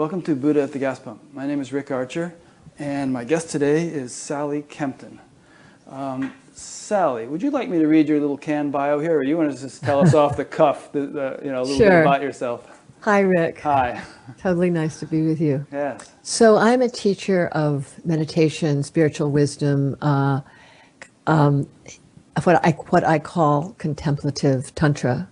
Welcome to Buddha at the Gas Pump. My name is Rick Archer, and my guest today is Sally Kempton. Sally, would you like me to read your little canned bio here, or you want to just tell us off the cuff, a little bit about yourself? Hi, Rick. Hi. Totally nice to be with you. Yes. So I'm a teacher of meditation, spiritual wisdom, what I call contemplative Tantra.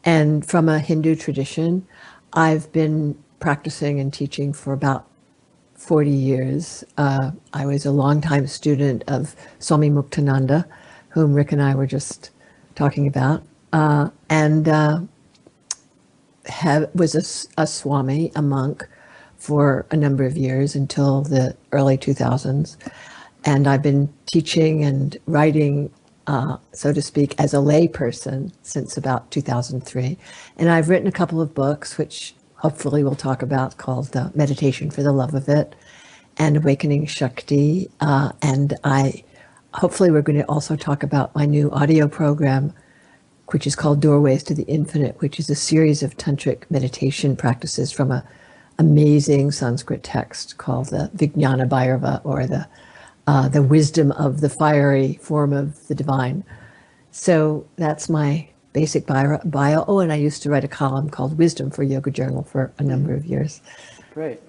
And from a Hindu tradition, I've been practicing and teaching for about 40 years. I was a longtime student of Swami Muktananda, whom Rick and I were just talking about, and was a swami, a monk, for a number of years until the early 2000s. And I've been teaching and writing, so to speak, as a lay person since about 2003. And I've written a couple of books, which hopefully we'll talk about, called Meditation for the Love of It and Awakening Shakti. And hopefully we're going to also talk about my new audio program, which is called Doorways to the Infinite, which is a series of tantric meditation practices from an amazing Sanskrit text called the Vijnana Bhairava, or the wisdom of the fiery form of the divine. So that's my basic bio. Oh, and I used to write a column called Wisdom for Yoga Journal for a number of years. Great.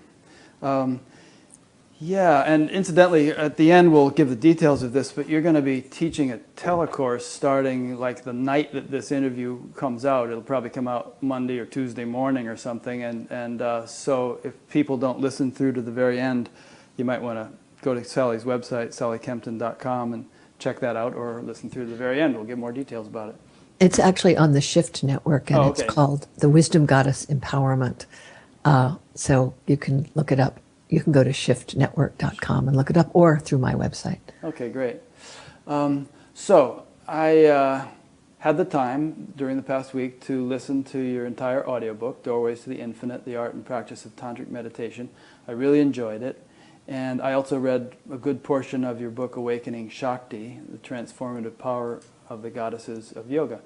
Yeah, and incidentally, at the end we'll give the details of this, but you're going to be teaching a telecourse starting like the night that this interview comes out. It'll probably come out Monday or Tuesday morning or something, and so if people don't listen through to the very end, you might want to go to Sally's website, sallykempton.com, and check that out, or listen through to the very end. We'll give more details about it. It's actually on the Shift Network, and It's called The Wisdom Goddess Empowerment. So you can look it up. You can go to shiftnetwork.com and look it up, or through my website. Okay, great. So I had the time during the past week to listen to your entire audiobook, Doorways to the Infinite, The Art and Practice of Tantric Meditation. I really enjoyed it. And I also read a good portion of your book, Awakening Shakti, The Transformative Power of the Goddesses of Yoga.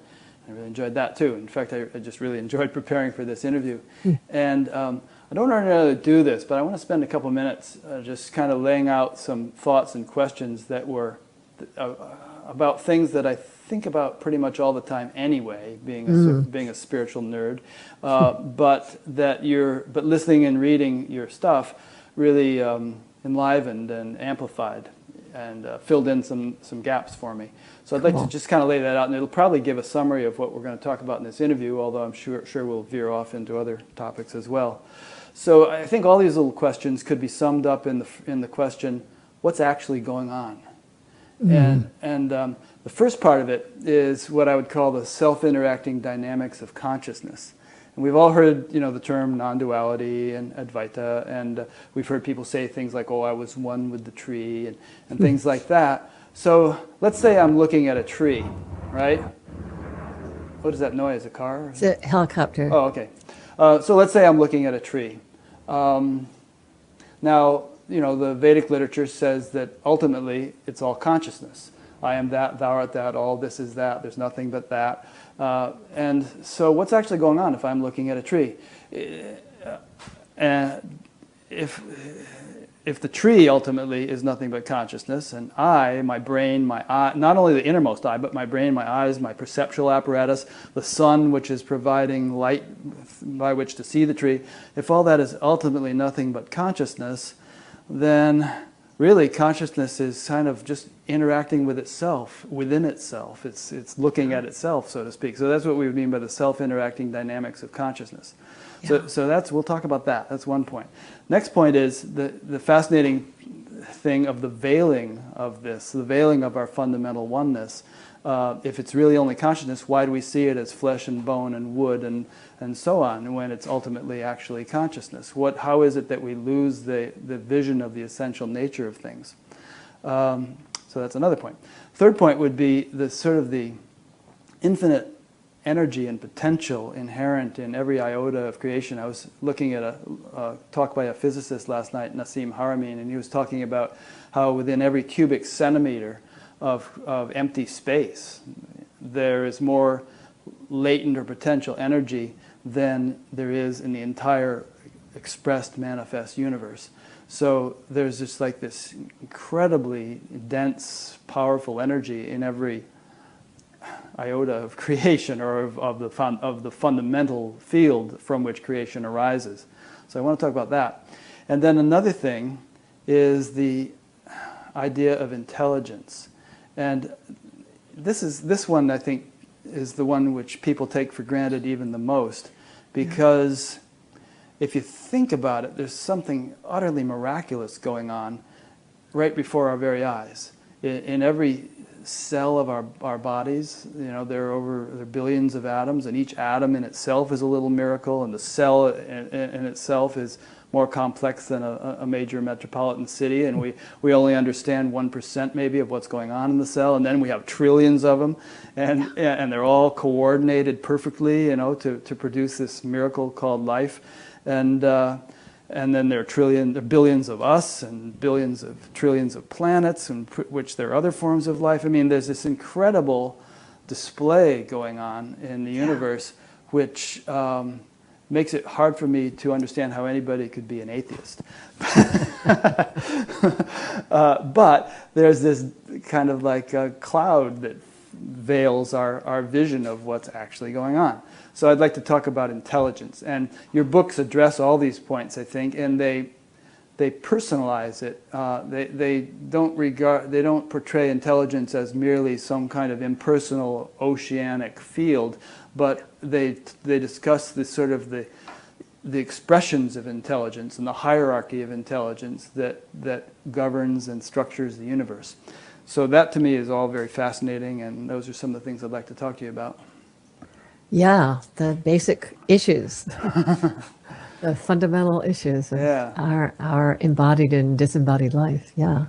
I really enjoyed that too. In fact, I just really enjoyed preparing for this interview. And I don't ordinarily do this, but I want to spend a couple minutes just kind of laying out some thoughts and questions that were about things that I think about pretty much all the time anyway, being a spiritual nerd. But listening and reading your stuff really enlivened and amplified and filled in some gaps for me. So I'd like to just kind of lay that out, and it'll probably give a summary of what we're going to talk about in this interview, although I'm sure we'll veer off into other topics as well. So I think all these little questions could be summed up in the question, what's actually going on? And the first part of it is what I would call the self-interacting dynamics of consciousness. And we've all heard, the term non-duality and Advaita, and we've heard people say things like, oh, I was one with the tree, and things like that. So let's say I'm looking at a tree, right? What is that noise, a car? It's a helicopter. Oh, okay. So let's say I'm looking at a tree. Now, the Vedic literature says that ultimately it's all consciousness. I am that, thou art that, all this is that, there's nothing but that. And so what's actually going on if I'm looking at a tree? And if the tree ultimately is nothing but consciousness, and I, my brain, my eye, not only the innermost eye, but my brain, my eyes, my perceptual apparatus, the sun which is providing light by which to see the tree, if all that is ultimately nothing but consciousness, then really consciousness is kind of just interacting with itself, within itself. It's looking at itself, so to speak. So that's what we would mean by the self-interacting dynamics of consciousness. Yeah. So we'll talk about that. That's one point. Next point is the fascinating thing of the veiling of this, the veiling of our fundamental oneness. If it's really only consciousness, why do we see it as flesh and bone and wood and so on, when it's ultimately actually consciousness? How is it that we lose the vision of the essential nature of things? So that's another point. Third point would be the infinite energy and potential inherent in every iota of creation. I was looking at a talk by a physicist last night, Nassim Haramein, and he was talking about how within every cubic centimeter of empty space, there is more latent or potential energy than there is in the entire expressed manifest universe. So there's just like this incredibly dense, powerful energy in every iota of creation, or of the fundamental field from which creation arises. So I want to talk about that. And then another thing is the idea of intelligence. And this one, I think, is the one which people take for granted even the most, because if you think about it, there's something utterly miraculous going on right before our very eyes. In every cell of our bodies, there are billions of atoms, and each atom in itself is a little miracle, and the cell in itself is more complex than a major metropolitan city, and we only understand 1% maybe of what's going on in the cell, and then we have trillions of them, and they're all coordinated perfectly, to produce this miracle called life. And then there are billions of us, and trillions of planets, in which there are other forms of life. I mean, there's this incredible display going on in the universe, which makes it hard for me to understand how anybody could be an atheist. But there's this kind of like a cloud that veils our vision of what's actually going on. So I'd like to talk about intelligence, and your books address all these points, I think, and they personalize it. They don't portray intelligence as merely some kind of impersonal oceanic field, but they discuss the sort of the expressions of intelligence and the hierarchy of intelligence that governs and structures the universe. So that to me is all very fascinating, and those are some of the things I'd like to talk to you about. Yeah, the basic issues, the fundamental issues of our embodied and disembodied life. Yeah.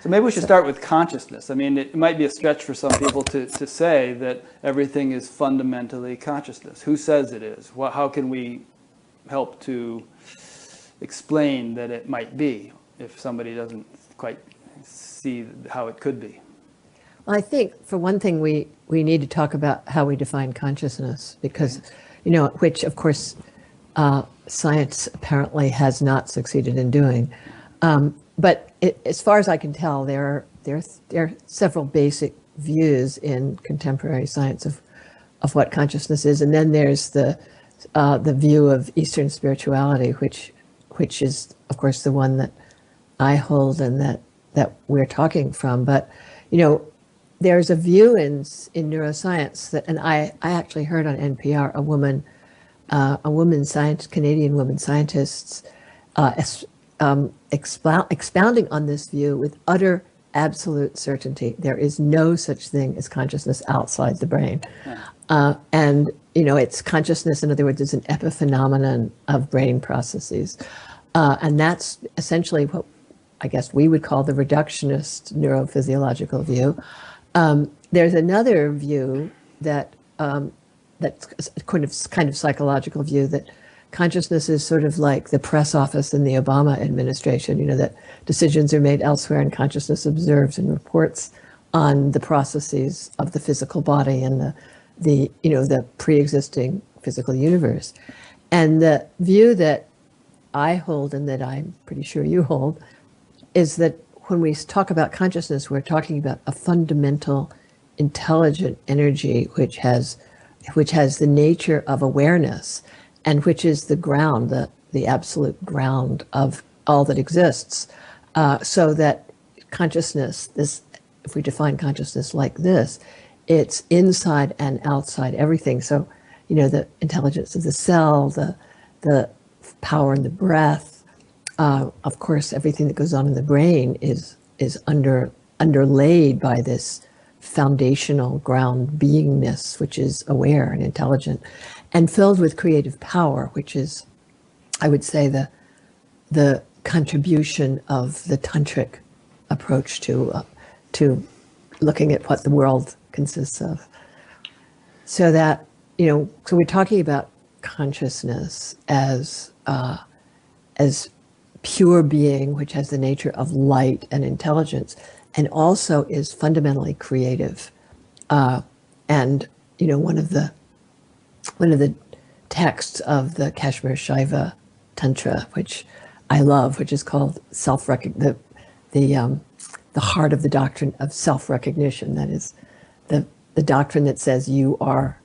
So maybe we should start with consciousness. I mean, it might be a stretch for some people to say that everything is fundamentally consciousness. Who says it is? How can we help to explain that it might be if somebody doesn't quite see how it could be? Well, I think, for one thing, we need to talk about how we define consciousness, because, which, of course, science apparently has not succeeded in doing. But as far as I can tell, there are several basic views in contemporary science of what consciousness is, and then there's the view of Eastern spirituality, which is, of course, the one that I hold and that we're talking from. But there's a view in neuroscience that, and I actually heard on NPR Canadian woman scientists expounding on this view with utter absolute certainty. There is no such thing as consciousness outside the brain. And it's consciousness, in other words, is an epiphenomenon of brain processes. And that's essentially what I guess we would call the reductionist neurophysiological view. There's another view that's kind of psychological view, that consciousness is sort of like the press office in the Obama administration, that decisions are made elsewhere and consciousness observes and reports on the processes of the physical body and the pre-existing physical universe. And the view that I hold, and that I'm pretty sure you hold, is that when we talk about consciousness, we're talking about a fundamental intelligent energy which has the nature of awareness, and which is the ground, the absolute ground of all that exists. So that consciousness, if we define consciousness like this, it's inside and outside everything. So, the intelligence of the cell, the power in the breath, of course, everything that goes on in the brain is underlaid by this foundational ground beingness, which is aware and intelligent, and filled with creative power, which is, I would say, the contribution of the Tantric approach to looking at what the world consists of. So that, so we're talking about consciousness as pure being, which has the nature of light and intelligence, and also is fundamentally creative. And one of the texts of the Kashmir Shaiva Tantra, which I love, which is called the heart of the doctrine of self-recognition. That is the doctrine that says you are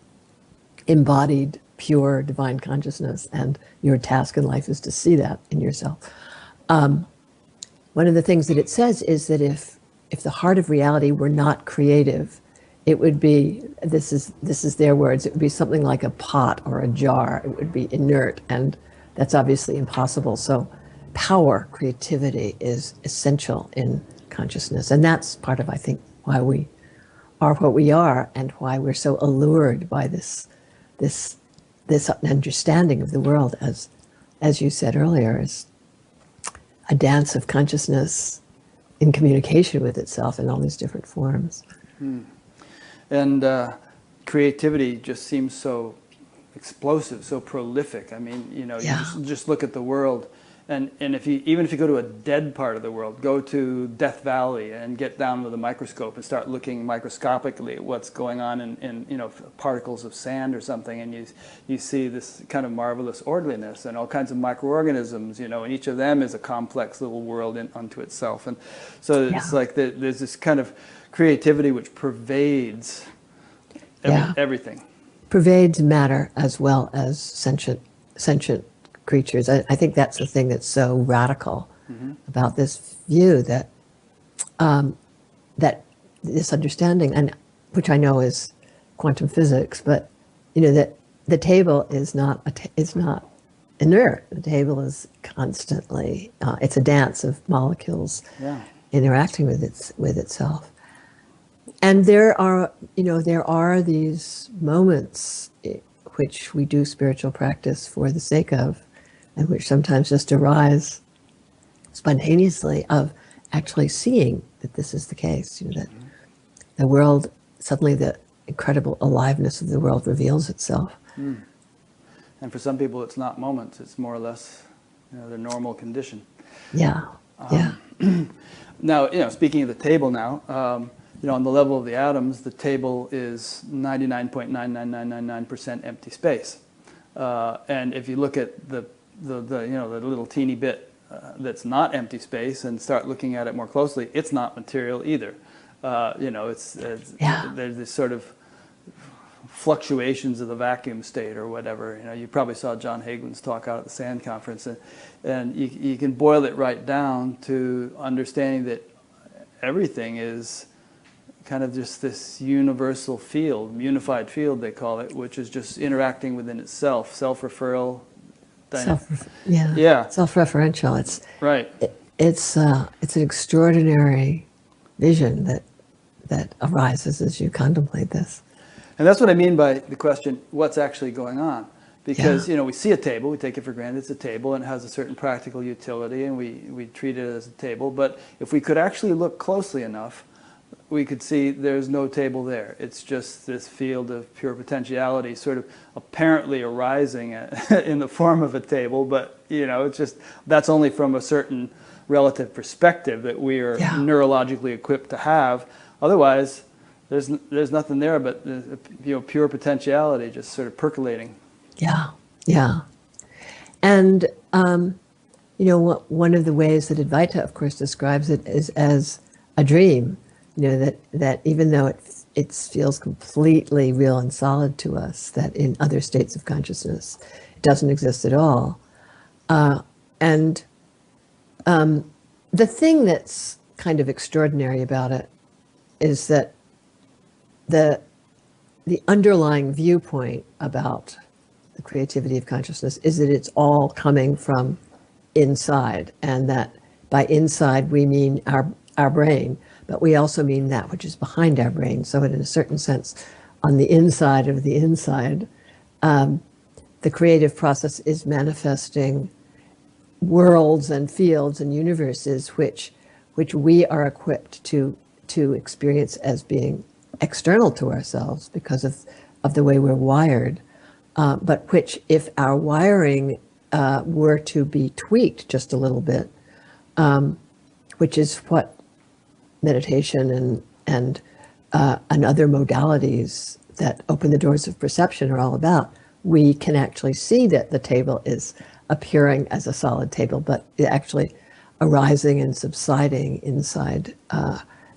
embodied, pure, divine consciousness, and your task in life is to see that in yourself. One of the things that it says is that if the heart of reality were not creative, it would be, this is their words, it would be something like a pot or a jar. It would be inert, and that's obviously impossible. So power, creativity is essential in consciousness. And that's part of, I think, why we are what we are and why we're so allured by this understanding of the world as you said earlier, is a dance of consciousness in communication with itself in all these different forms. And creativity just seems so explosive, so prolific. I mean, you just look at the world, and even if you go to a dead part of the world, go to Death Valley and get down with a microscope and start looking microscopically at what's going on in particles of sand or something, and you see this kind of marvelous orderliness and all kinds of microorganisms, and each of them is a complex little world unto itself. And so it's like there's this kind of creativity which pervades everything. Pervades matter as well as sentient creatures. I think that's the thing that's so radical about this view, that that this understanding, and which I know is quantum physics, but that the table is not inert. The table is constantly it's a dance of molecules interacting with itself. And there are these moments which we do spiritual practice for the sake of, and which sometimes just arise spontaneously, of actually seeing that this is the case, that the world, suddenly the incredible aliveness of the world reveals itself. And for some people it's not moments, it's more or less their normal condition. Now, speaking of the table now, on the level of the atoms, the table is 99.99999% empty space. And if you look at the little teeny bit that's not empty space and start looking at it more closely, it's not material either. There's this sort of fluctuations of the vacuum state or whatever. You probably saw John Hagelin's talk out at the SAND conference, and you can boil it right down to understanding that everything is kind of just this universal field, unified field they call it, which is just interacting within itself, self-referral. Self-referential. It's right. It's an extraordinary vision that arises as you contemplate this. And that's what I mean by the question, what's actually going on? Because we see a table, we take it for granted, it's a table, and it has a certain practical utility, and we treat it as a table. But if we could actually look closely enough, we could see there's no table there. It's just this field of pure potentiality sort of apparently arising in the form of a table, but it's just, that's only from a certain relative perspective that we are neurologically equipped to have. Otherwise, there's nothing there but pure potentiality just sort of percolating. And one of the ways that Advaita, of course, describes it is as a dream. That even though it feels completely real and solid to us, that in other states of consciousness it doesn't exist at all. And the thing that's kind of extraordinary about it is that the underlying viewpoint about the creativity of consciousness is that it's all coming from inside, and that by inside we mean our brain, but we also mean that which is behind our brain. So in a certain sense, on the inside of the inside, the creative process is manifesting worlds and fields and universes which we are equipped to experience as being external to ourselves because of the way we're wired, but which, if our wiring were to be tweaked just a little bit, which is what meditation and other modalities that open the doors of perception are all about, we can actually see that the table is appearing as a solid table, but actually arising and subsiding inside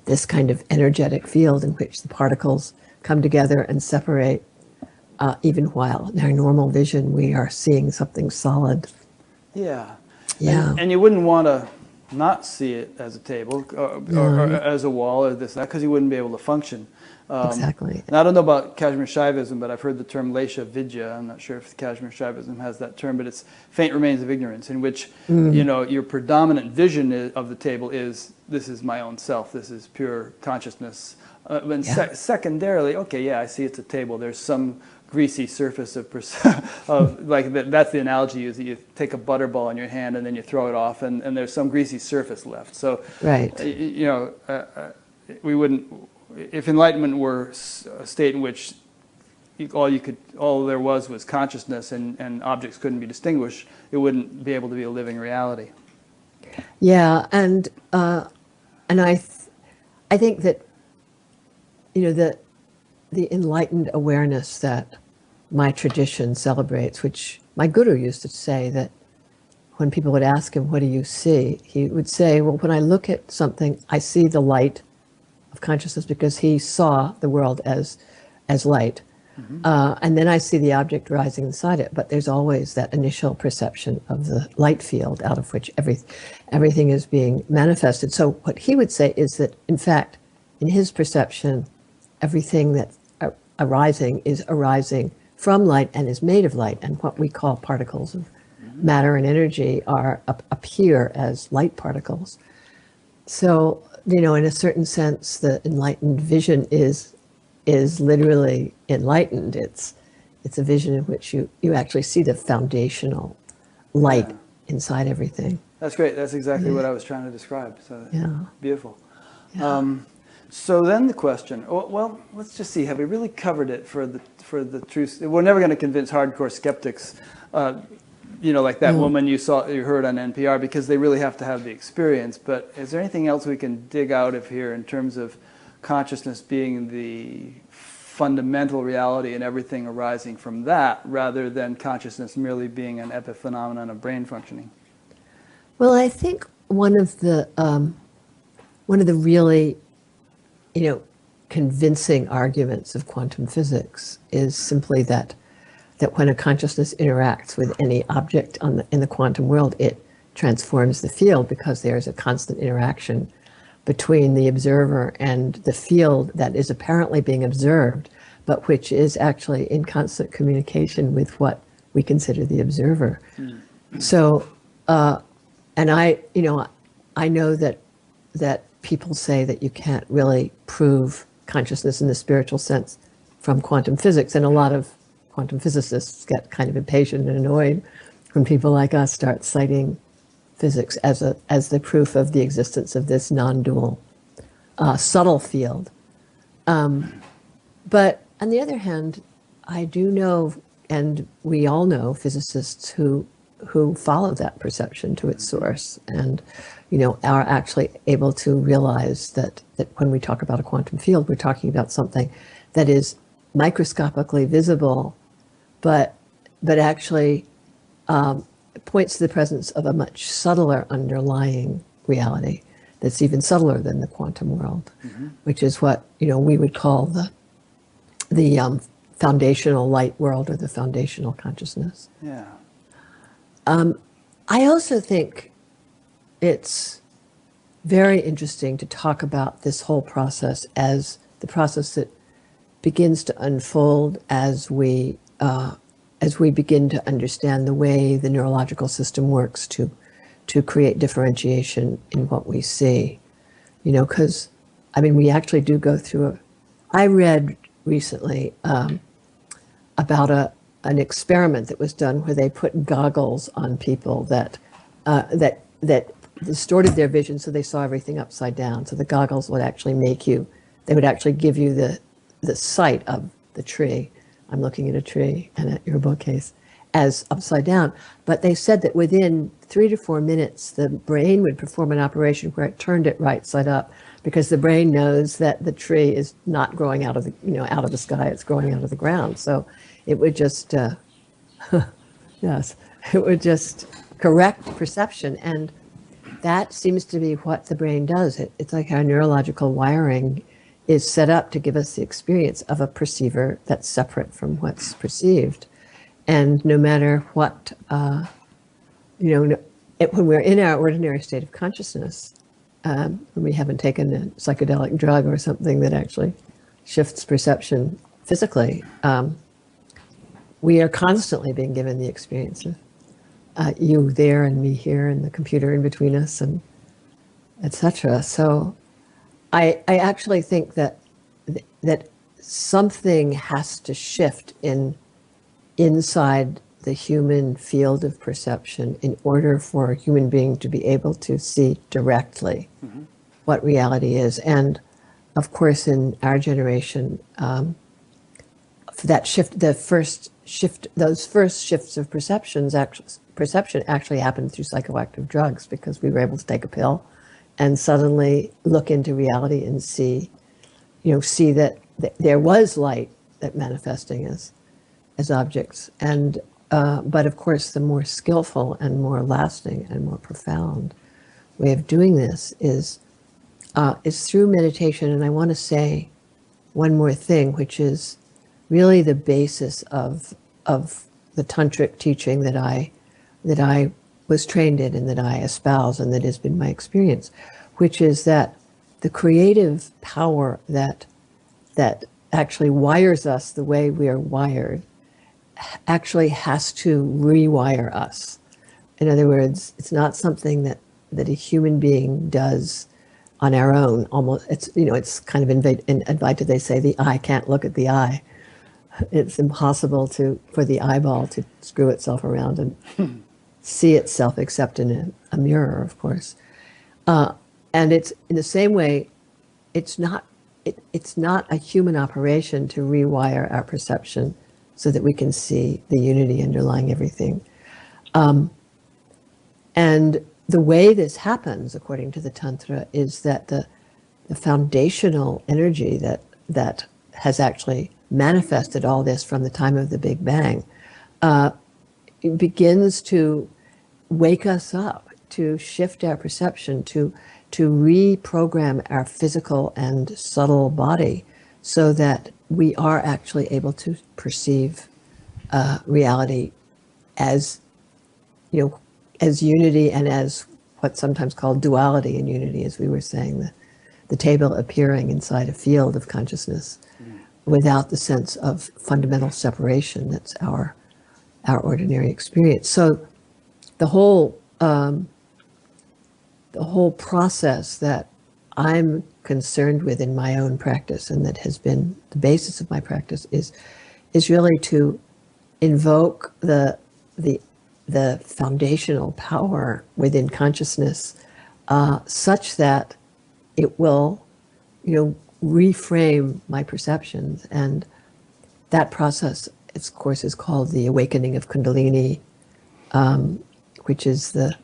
this kind of energetic field in which the particles come together and separate, even while in our normal vision we are seeing something solid. Yeah. Yeah. And you wouldn't want to not see it as a table or as a wall or this and that, because you wouldn't be able to function. Exactly. And I don't know about Kashmir Shaivism, but I've heard the term Lesha Vidya. I'm not sure if Kashmir Shaivism has that term, but it's faint remains of ignorance, in which your predominant vision of the table is, this is my own self, this is pure consciousness. Secondarily, okay, yeah, I see it's a table. There's some greasy surface of like that's the analogy you use. You take a butterball in your hand and then you throw it off, and there's some greasy surface left. So, right. We wouldn't. If enlightenment were a state in which all there was consciousness and objects couldn't be distinguished, it wouldn't be able to be a living reality. Yeah, and I think that the enlightened awareness that my tradition celebrates, which my guru used to say, that when people would ask him, what do you see? He would say, well, when I look at something, I see the light of consciousness, because he saw the world as light. And then I see the object rising inside it, but there's always that initial perception of the light field out of which everything is being manifested. So what he would say is that, in fact, in his perception, everything that's arising is arising from light and is made of light, and what we call particles of matter and energy appear as light particles. So, in a certain sense, the enlightened vision is literally enlightened. It's a vision in which you actually see the foundational light inside everything. That's great. That's exactly what I was trying to describe. So beautiful. Yeah. So then the question, well, let's just see, have we really covered it for the truth? We're never going to convince hardcore skeptics, like that woman you heard on NPR, because they really have to have the experience. But is there anything else we can dig out of here in terms of consciousness being the fundamental reality and everything arising from that, rather than consciousness merely being an epiphenomenon of brain functioning? Well, I think one of the really convincing arguments of quantum physics is simply that when a consciousness interacts with any object in the quantum world, it transforms the field, because there's a constant interaction between the observer and the field that is apparently being observed, but which is actually in constant communication with what we consider the observer. So, and I know that people say that you can't really prove consciousness in the spiritual sense from quantum physics, and a lot of quantum physicists get kind of impatient and annoyed when people like us start citing physics as the proof of the existence of this non-dual subtle field. But on the other hand, I do know, and we all know, physicists who follow that perception to its source, and are actually able to realize that when we talk about a quantum field, we're talking about something that is microscopically visible, but actually points to the presence of a much subtler underlying reality that's even subtler than the quantum world, which is what we would call the foundational light world, or the foundational consciousness. Yeah. I also think it's very interesting to talk about this whole process as the process that begins to unfold as we begin to understand the way the neurological system works to create differentiation in what we see. Because, we actually do go through I read recently about an experiment that was done where they put goggles on people that distorted their vision, so they saw everything upside down. So the goggles would actually they would actually give you the sight of the tree. I'm looking at a tree and at your bookcase as upside down. But they said that within 3 to 4 minutes, the brain would perform an operation where it turned it right side up, because the brain knows that the tree is not growing out of the sky, it's growing out of the ground. So it would just, yes, It would just correct perception. And that seems to be what the brain does. It's like our neurological wiring is set up to give us the experience of a perceiver that's separate from what's perceived. And no matter what, when we're in our ordinary state of consciousness, when we haven't taken a psychedelic drug or something that actually shifts perception physically, we are constantly being given the experience of you there and me here and the computer in between us and etc. So I actually think that something has to shift inside the human field of perception in order for a human being to be able to see directly what reality is. And of course, in our generation, that shift, those first shifts of perception actually happened through psychoactive drugs, because we were able to take a pill and suddenly look into reality and see that there was light that manifesting as objects. And but of course, the more skillful and more lasting and more profound way of doing this is through meditation. And I want to say one more thing, which is really the basis of the tantric teaching that I was trained in and that I espouse and that has been my experience, which is that the creative power that actually wires us the way we are wired actually has to rewire us. In other words, it's not something that a human being does on our own. Almost, it's kind of invited. They say the eye can't look at the eye. It's impossible for the eyeball to screw itself around and see itself, except in a mirror, of course. And it's in the same way. It's not a human operation to rewire our perception so that we can see the unity underlying everything. And the way this happens, according to the Tantra, is that the foundational energy that has actually manifested all this from the time of the Big Bang it begins to wake us up, to shift our perception, to reprogram our physical and subtle body so that we are actually able to perceive reality as unity, and as what's sometimes called duality and unity, as we were saying, the table appearing inside a field of consciousness without the sense of fundamental separation that's our ordinary experience. So the whole process that I'm concerned with in my own practice, and that has been the basis of my practice, is really to invoke the foundational power within consciousness, such that it will, reframe my perceptions. And that process, of course, is called the awakening of Kundalini, which is the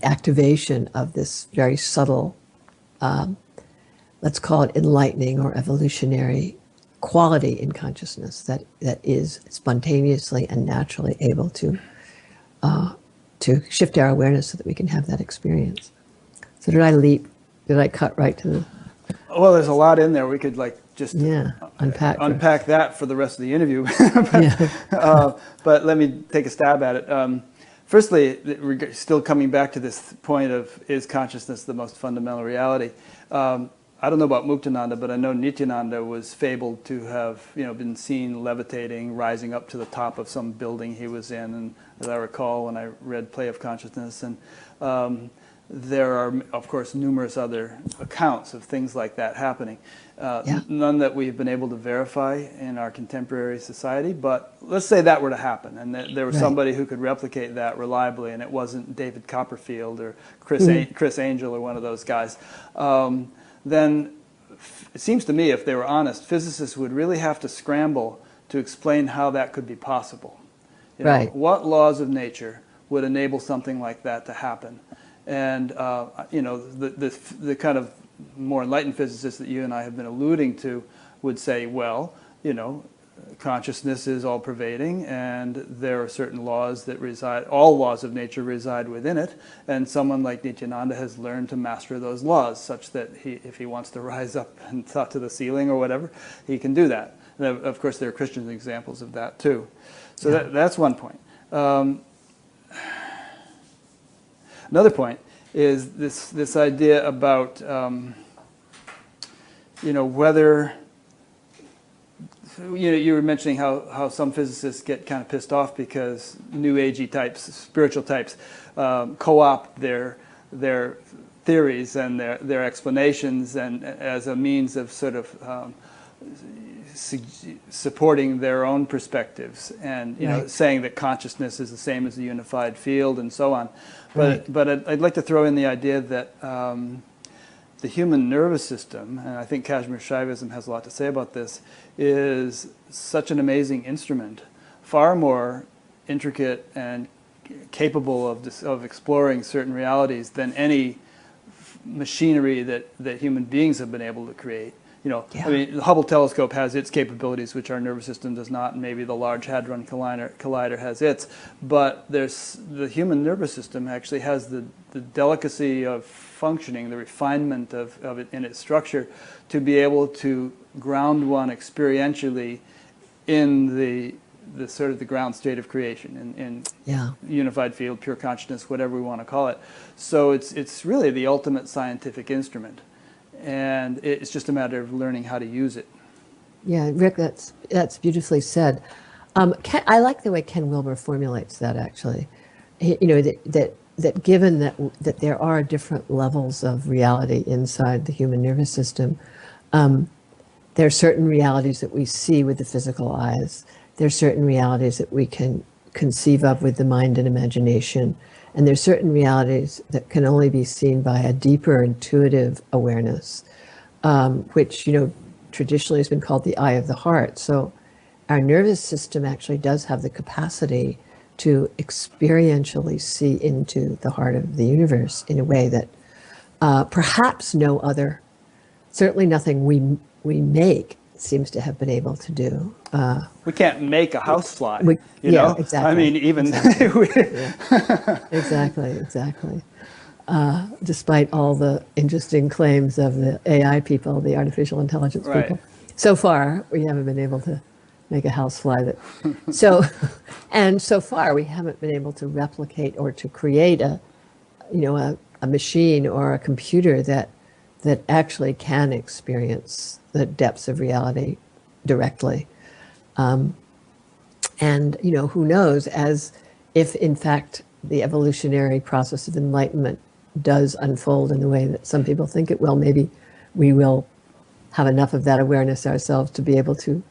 activation of this very subtle, let's call it enlightening or evolutionary quality in consciousness that is spontaneously and naturally able to shift our awareness so that we can have that experience. So did I cut right to the... Well, there's a lot in there. We could unpack that for the rest of the interview. But let me take a stab at it. Firstly, we're still coming back to this point of, is consciousness the most fundamental reality? I don't know about Muktananda, but I know Nityananda was fabled to have been seen levitating, rising up to the top of some building he was in, and as I recall when I read Play of Consciousness. And there are, of course, numerous other accounts of things like that happening. None that we've been able to verify in our contemporary society, but let's say that were to happen, and that there was somebody who could replicate that reliably, and it wasn't David Copperfield or Chris Angel or one of those guys. Then it seems to me, if they were honest, physicists would really have to scramble to explain how that could be possible. What laws of nature would enable something like that to happen? And the kind of more enlightened physicists that you and I have been alluding to would say, well, consciousness is all-pervading, and there are certain laws that reside, all laws of nature reside within it, and someone like Nityananda has learned to master those laws, such that if he wants to rise up and talk to the ceiling or whatever, he can do that. And of course, there are Christian examples of that too. So that's one point. Another point is this idea about whether you were mentioning how some physicists get kind of pissed off because New Agey types, spiritual types, co-opt their theories and their explanations and as a means of sort of supporting their own perspectives and saying that consciousness is the same as the unified field and so on. But I'd like to throw in the idea that the human nervous system, and I think Kashmir Shaivism has a lot to say about this, is such an amazing instrument, far more intricate and capable of exploring certain realities than any machinery that human beings have been able to create. I mean, the Hubble telescope has its capabilities, which our nervous system does not, and maybe the Large Hadron Collider has its. But the human nervous system actually has the delicacy of functioning, the refinement of it in its structure, to be able to ground one experientially in the sort of the ground state of creation, in unified field, pure consciousness, whatever we want to call it. So it's really the ultimate scientific instrument. And it's just a matter of learning how to use it. Yeah, Rick, that's beautifully said. I like the way Ken Wilber formulates that. Actually, that given that there are different levels of reality inside the human nervous system, there are certain realities that we see with the physical eyes. There are certain realities that we can conceive of with the mind and imagination. And there's certain realities that can only be seen by a deeper intuitive awareness, which, traditionally has been called the eye of the heart. So our nervous system actually does have the capacity to experientially see into the heart of the universe in a way that perhaps no other, certainly nothing we make seems to have been able to do. We can't make a housefly, Exactly. I mean, even exactly. Despite all the interesting claims of the AI people, the artificial intelligence people, so far we haven't been able to make a housefly that. So far we haven't been able to replicate or to create a machine or a computer that actually can experience the depths of reality directly. And who knows, as if in fact the evolutionary process of enlightenment does unfold in the way that some people think it will, maybe we will have enough of that awareness ourselves to be able to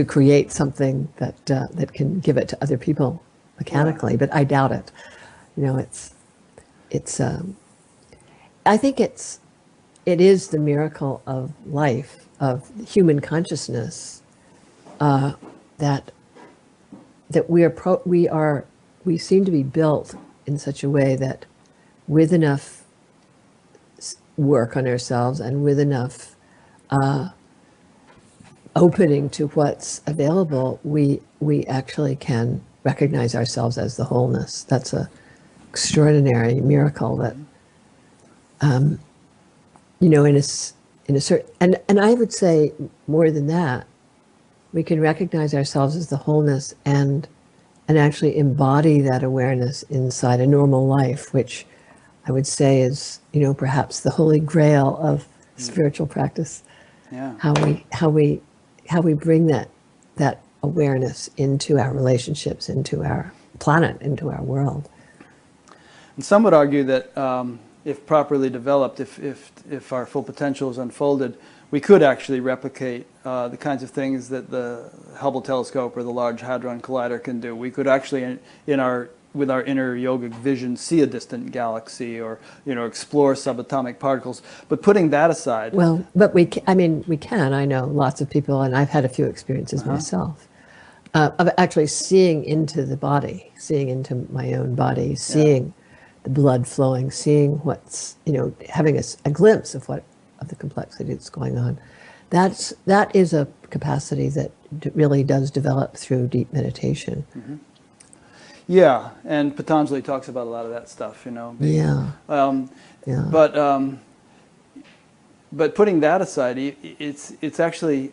create something that can give it to other people mechanically. But I doubt it. I think it is the miracle of life, of human consciousness, that we seem to be built in such a way that with enough work on ourselves and with enough opening to what's available, we actually can recognize ourselves as the wholeness. That's an extraordinary miracle that, in a certain, and I would say more than that, we can recognize ourselves as the wholeness and actually embody that awareness inside a normal life, which I would say is, perhaps the holy grail of spiritual practice. Yeah. How we bring that awareness into our relationships, into our planet, into our world. And some would argue that if properly developed, if our full potential is unfolded, we could actually replicate the kinds of things that the Hubble telescope or the Large Hadron Collider can do. We could actually, with our inner yogic vision, see a distant galaxy or explore subatomic particles. But putting that aside, but we can. I know lots of people, and I've had a few experiences myself of actually seeing into the body, seeing into my own body, seeing the blood flowing, seeing what's having a glimpse of the complexity that's going on. That is a capacity that really does develop through deep meditation. Mm-hmm. Yeah, and Patanjali talks about a lot of that stuff, Yeah. Yeah. But putting that aside, it's actually,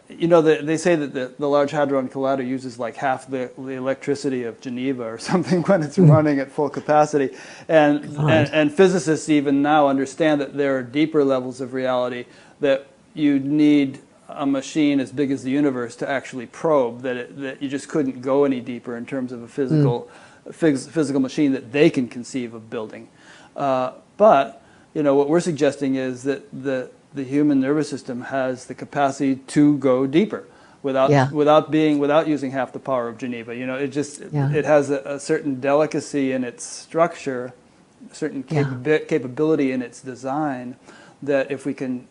they say that the Large Hadron Collider uses like half the electricity of Geneva or something when it's running at full capacity, and physicists even now understand that there are deeper levels of reality that you need a machine as big as the universe to actually probe, that you just couldn't go any deeper in terms of a physical machine that they can conceive of building. But what we're suggesting is that the human nervous system has the capacity to go deeper without using half the power of Geneva. It has a certain delicacy in its structure, a certain capability in its design, that if we can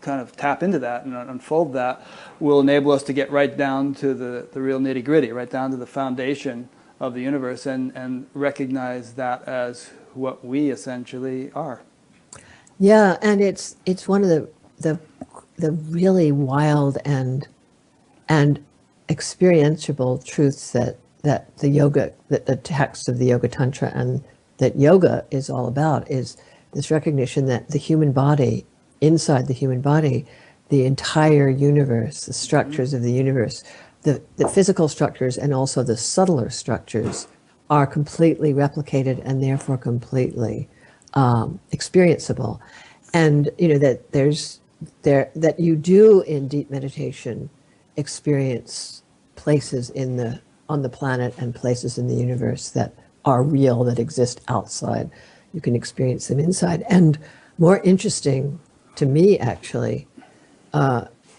kind of tap into that and unfold that, will enable us to get right down to the real nitty-gritty, right down to the foundation of the universe, and recognize that as what we essentially are. Yeah, and it's one of the really wild and experientiable truths that the text of the Yoga Tantra and that yoga is all about, is this recognition that the human body, inside the human body, the entire universe, the structures of the universe, the physical structures and also the subtler structures are completely replicated and therefore completely experienceable. And that you do in deep meditation experience places on the planet and places in the universe that are real, that exist outside. You can experience them inside. And more interesting to me, actually,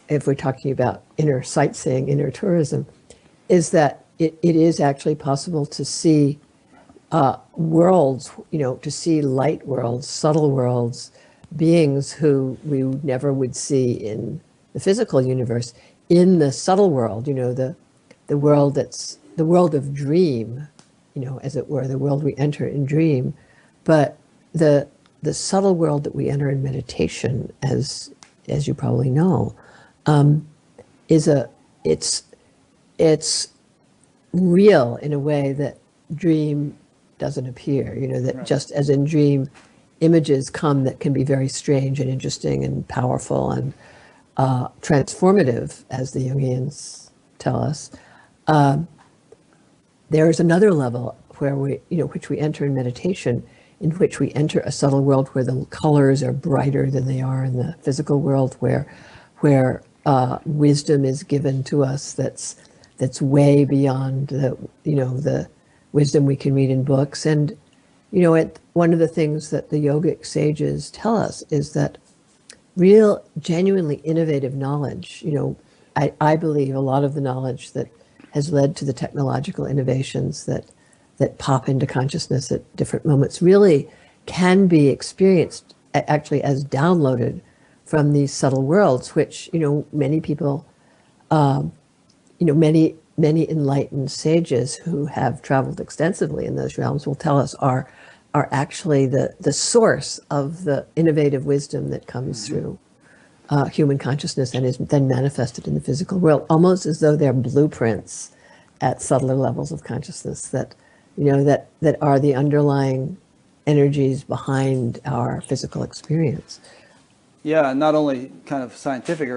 if we're talking about inner sightseeing, inner tourism, is that it is actually possible to see worlds, to see light worlds, subtle worlds, beings who we never would see in the physical universe, in the subtle world, the world that's the world of dream, as it were, the world we enter in dream. But the subtle world that we enter in meditation, as you probably know, it's real in a way that dream doesn't appear. That right. Just as in dream, images come that can be very strange and interesting and powerful and transformative, as the Jungians tell us. There is another level where which we enter in meditation, in which we enter a subtle world where the colors are brighter than they are in the physical world, where wisdom is given to us that's way beyond the wisdom we can read in books. And one of the things that the yogic sages tell us is that real, genuinely innovative knowledge, I believe a lot of the knowledge that has led to the technological innovations that pop into consciousness at different moments really can be experienced actually as downloaded from these subtle worlds, which, many people, many enlightened sages who have traveled extensively in those realms will tell us are actually the source of the innovative wisdom that comes through human consciousness and is then manifested in the physical world, almost as though they're blueprints at subtler levels of consciousness that are the underlying energies behind our physical experience. Yeah, not only kind of scientific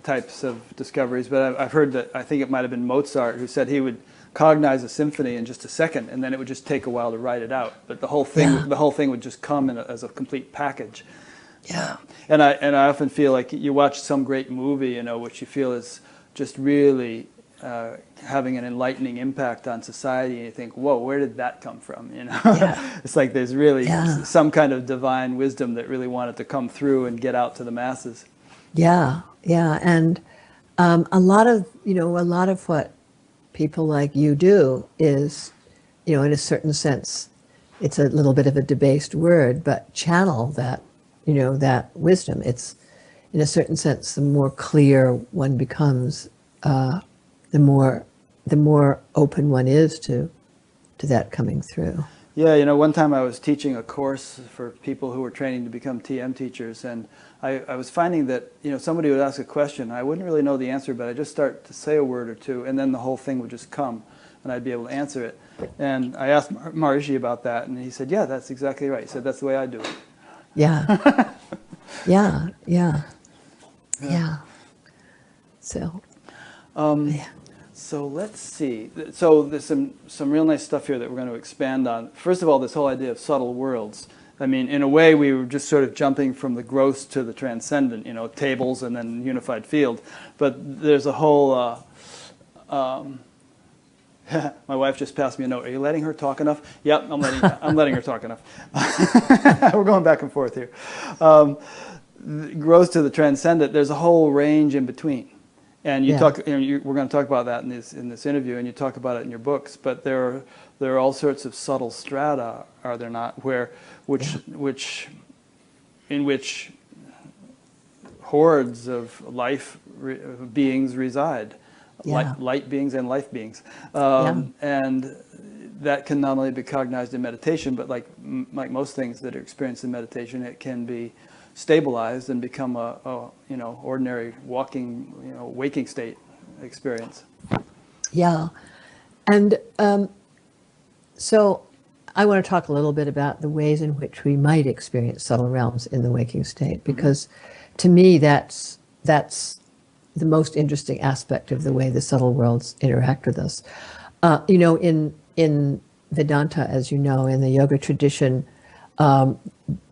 types of discoveries, but I've heard that, I think it might have been Mozart who said he would cognize a symphony in just a second, and then it would just take a while to write it out. But the whole thing would just come as a complete package. Yeah. And I often feel like you watch some great movie, which you feel is just really having an enlightening impact on society, and you think, whoa, where did that come from? Yeah. It's like there's really some kind of divine wisdom that really wanted to come through and get out to the masses. Yeah, and a lot of what people like you do is, in a certain sense, it's a little bit of a debased word, but channel that, that wisdom. It's, in a certain sense, the more clear one becomes, the more open one is to that coming through. Yeah, you know, one time I was teaching a course for people who were training to become TM teachers, and I was finding that, you know, somebody would ask a question, I wouldn't really know the answer, but I'd just start to say a word or two, and then the whole thing would just come, and I'd be able to answer it. And I asked Maharishi about that, and he said, yeah, that's exactly right. He said, that's the way I do it. Yeah. Yeah. So, yeah. So let's see. So there's some real nice stuff here that we're going to expand on. First of all, this whole idea of subtle worlds. I mean, in a way, we were just sort of jumping from the gross to the transcendent, you know, tables and then unified field. But there's a whole... my wife just passed me a note. Are you letting her talk enough? Yep, I'm letting her talk enough. We're going back and forth here. Gross to the transcendent, there's a whole range in between. And you talk. You know, we're going to talk about that in this interview, and you talk about it in your books. But there are all sorts of subtle strata, are there not? In which hordes of life beings reside, light beings and life beings, and that can not only be cognized in meditation, but like most things that are experienced in meditation, it can be stabilized and become a you know, ordinary walking, you know, waking state experience. Yeah. And so I want to talk a little bit about the ways in which we might experience subtle realms in the waking state, because to me that's the most interesting aspect of the way the subtle worlds interact with us. You know, in Vedanta, as you know, in the yoga tradition,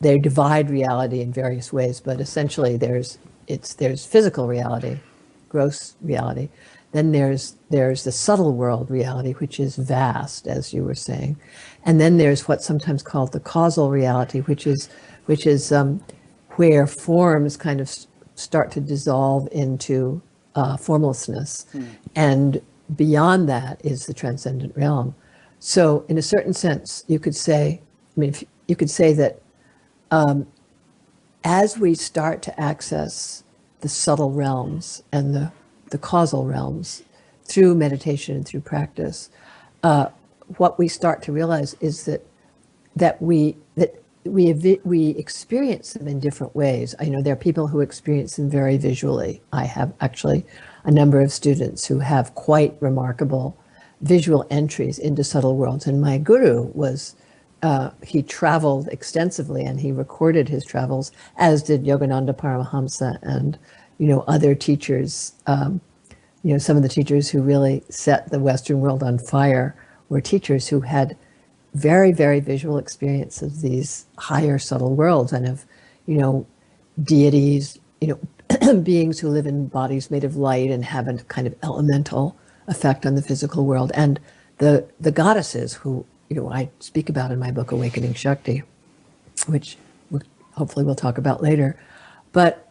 they divide reality in various ways, but essentially there's physical reality, gross reality. Then there's the subtle world reality, which is vast, as you were saying, and then there's what's sometimes called the causal reality, which is where forms kind of start to dissolve into formlessness, and beyond that is the transcendent realm. So, in a certain sense, you could say, you could say that as we start to access the subtle realms and the causal realms through meditation and through practice, what we start to realize is that we experience them in different ways. I know there are people who experience them very visually. I have actually a number of students who have quite remarkable visual entries into subtle worlds, and my guru was. He traveled extensively and he recorded his travels, as did Yogananda Paramahamsa and, you know, other teachers. You know, some of the teachers who really set the Western world on fire were teachers who had very, very visual experience of these higher subtle worlds and of, you know, deities, you know, beings who live in bodies made of light and have a kind of elemental effect on the physical world, and the goddesses who, you know, I speak about in my book, Awakening Shakti, which hopefully we'll talk about later. But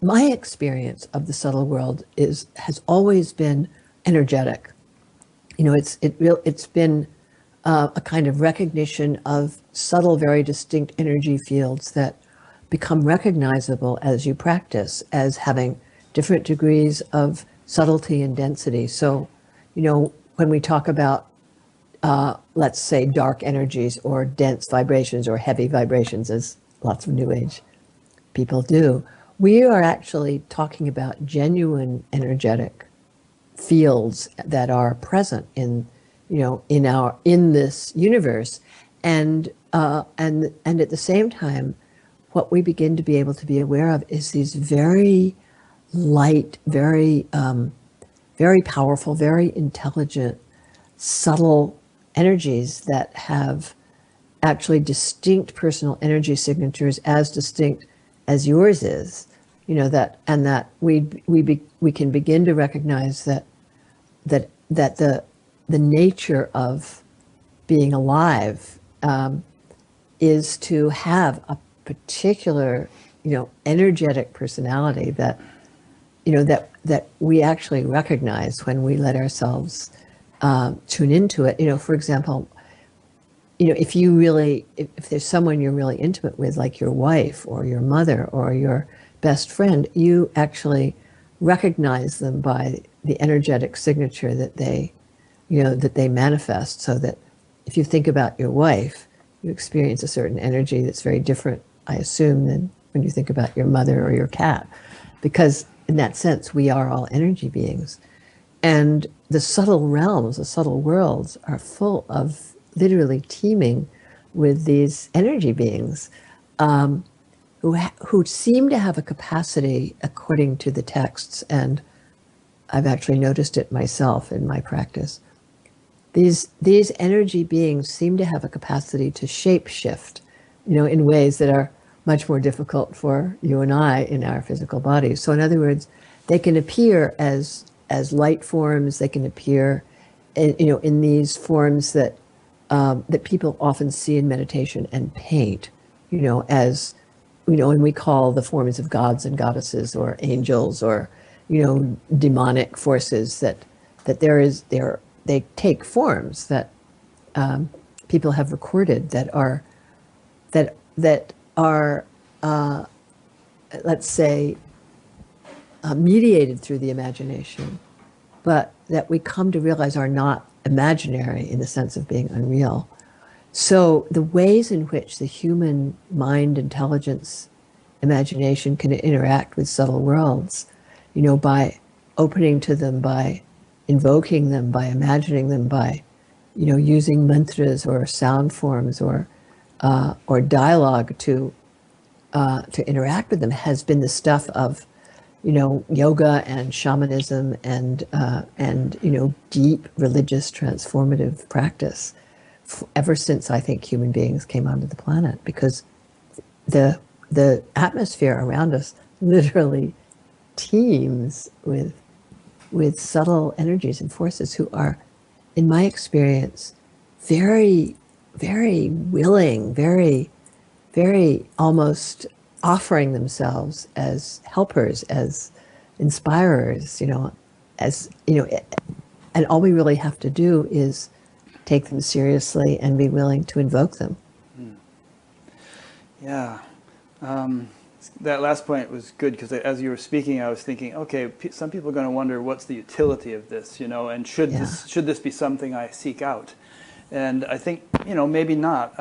my experience of the subtle world has always been energetic. You know, it's been a kind of recognition of subtle, very distinct energy fields that become recognizable as you practice, as having different degrees of subtlety and density. So, you know, when we talk about let's say dark energies or dense vibrations or heavy vibrations, as lots of New Age people do, we are actually talking about genuine energetic fields that are present in, you know, in this universe, and at the same time, what we begin to be able to be aware of is these very light, very very powerful, very intelligent, subtle energies that have actually distinct personal energy signatures, as distinct as yours is, you know, that we can begin to recognize that the nature of being alive is to have a particular, you know, energetic personality that, you know, that we actually recognize when we let ourselves tune into it. You know, for example, you know, if there's someone you're really intimate with, like your wife or your mother or your best friend, you actually recognize them by the energetic signature that they, you know, that they manifest, so that if you think about your wife, you experience a certain energy that's very different, I assume, than when you think about your mother or your cat. Because in that sense, we are all energy beings. And the subtle realms, the subtle worlds are full of, literally teeming with these energy beings who seem to have a capacity, according to the texts, and I've actually noticed it myself in my practice. These energy beings seem to have a capacity to shape shift, in ways that are much more difficult for you and I in our physical bodies. So in other words, they can appear as light forms. They can appear, in these forms that that people often see in meditation and paint, as and we call the forms of gods and goddesses or angels or demonic forces that they take forms that people have recorded that are let's say mediated through the imagination, but that we come to realize are not imaginary in the sense of being unreal. So the ways in which the human mind, intelligence, imagination can interact with subtle worlds, by opening to them, by invoking them, by imagining them, by, using mantras or sound forms or dialogue to interact with them, has been the stuff of, yoga and shamanism and deep religious transformative practice ever since I think human beings came onto the planet, because the atmosphere around us literally teems with subtle energies and forces who are, in my experience, very, very willing, very, very almost offering themselves as helpers, as inspirers, and all we really have to do is take them seriously and be willing to invoke them. Yeah. That last point was good, because as you were speaking, I was thinking, okay, some people are going to wonder what's the utility of this, and should this be something I seek out? And I think, maybe not.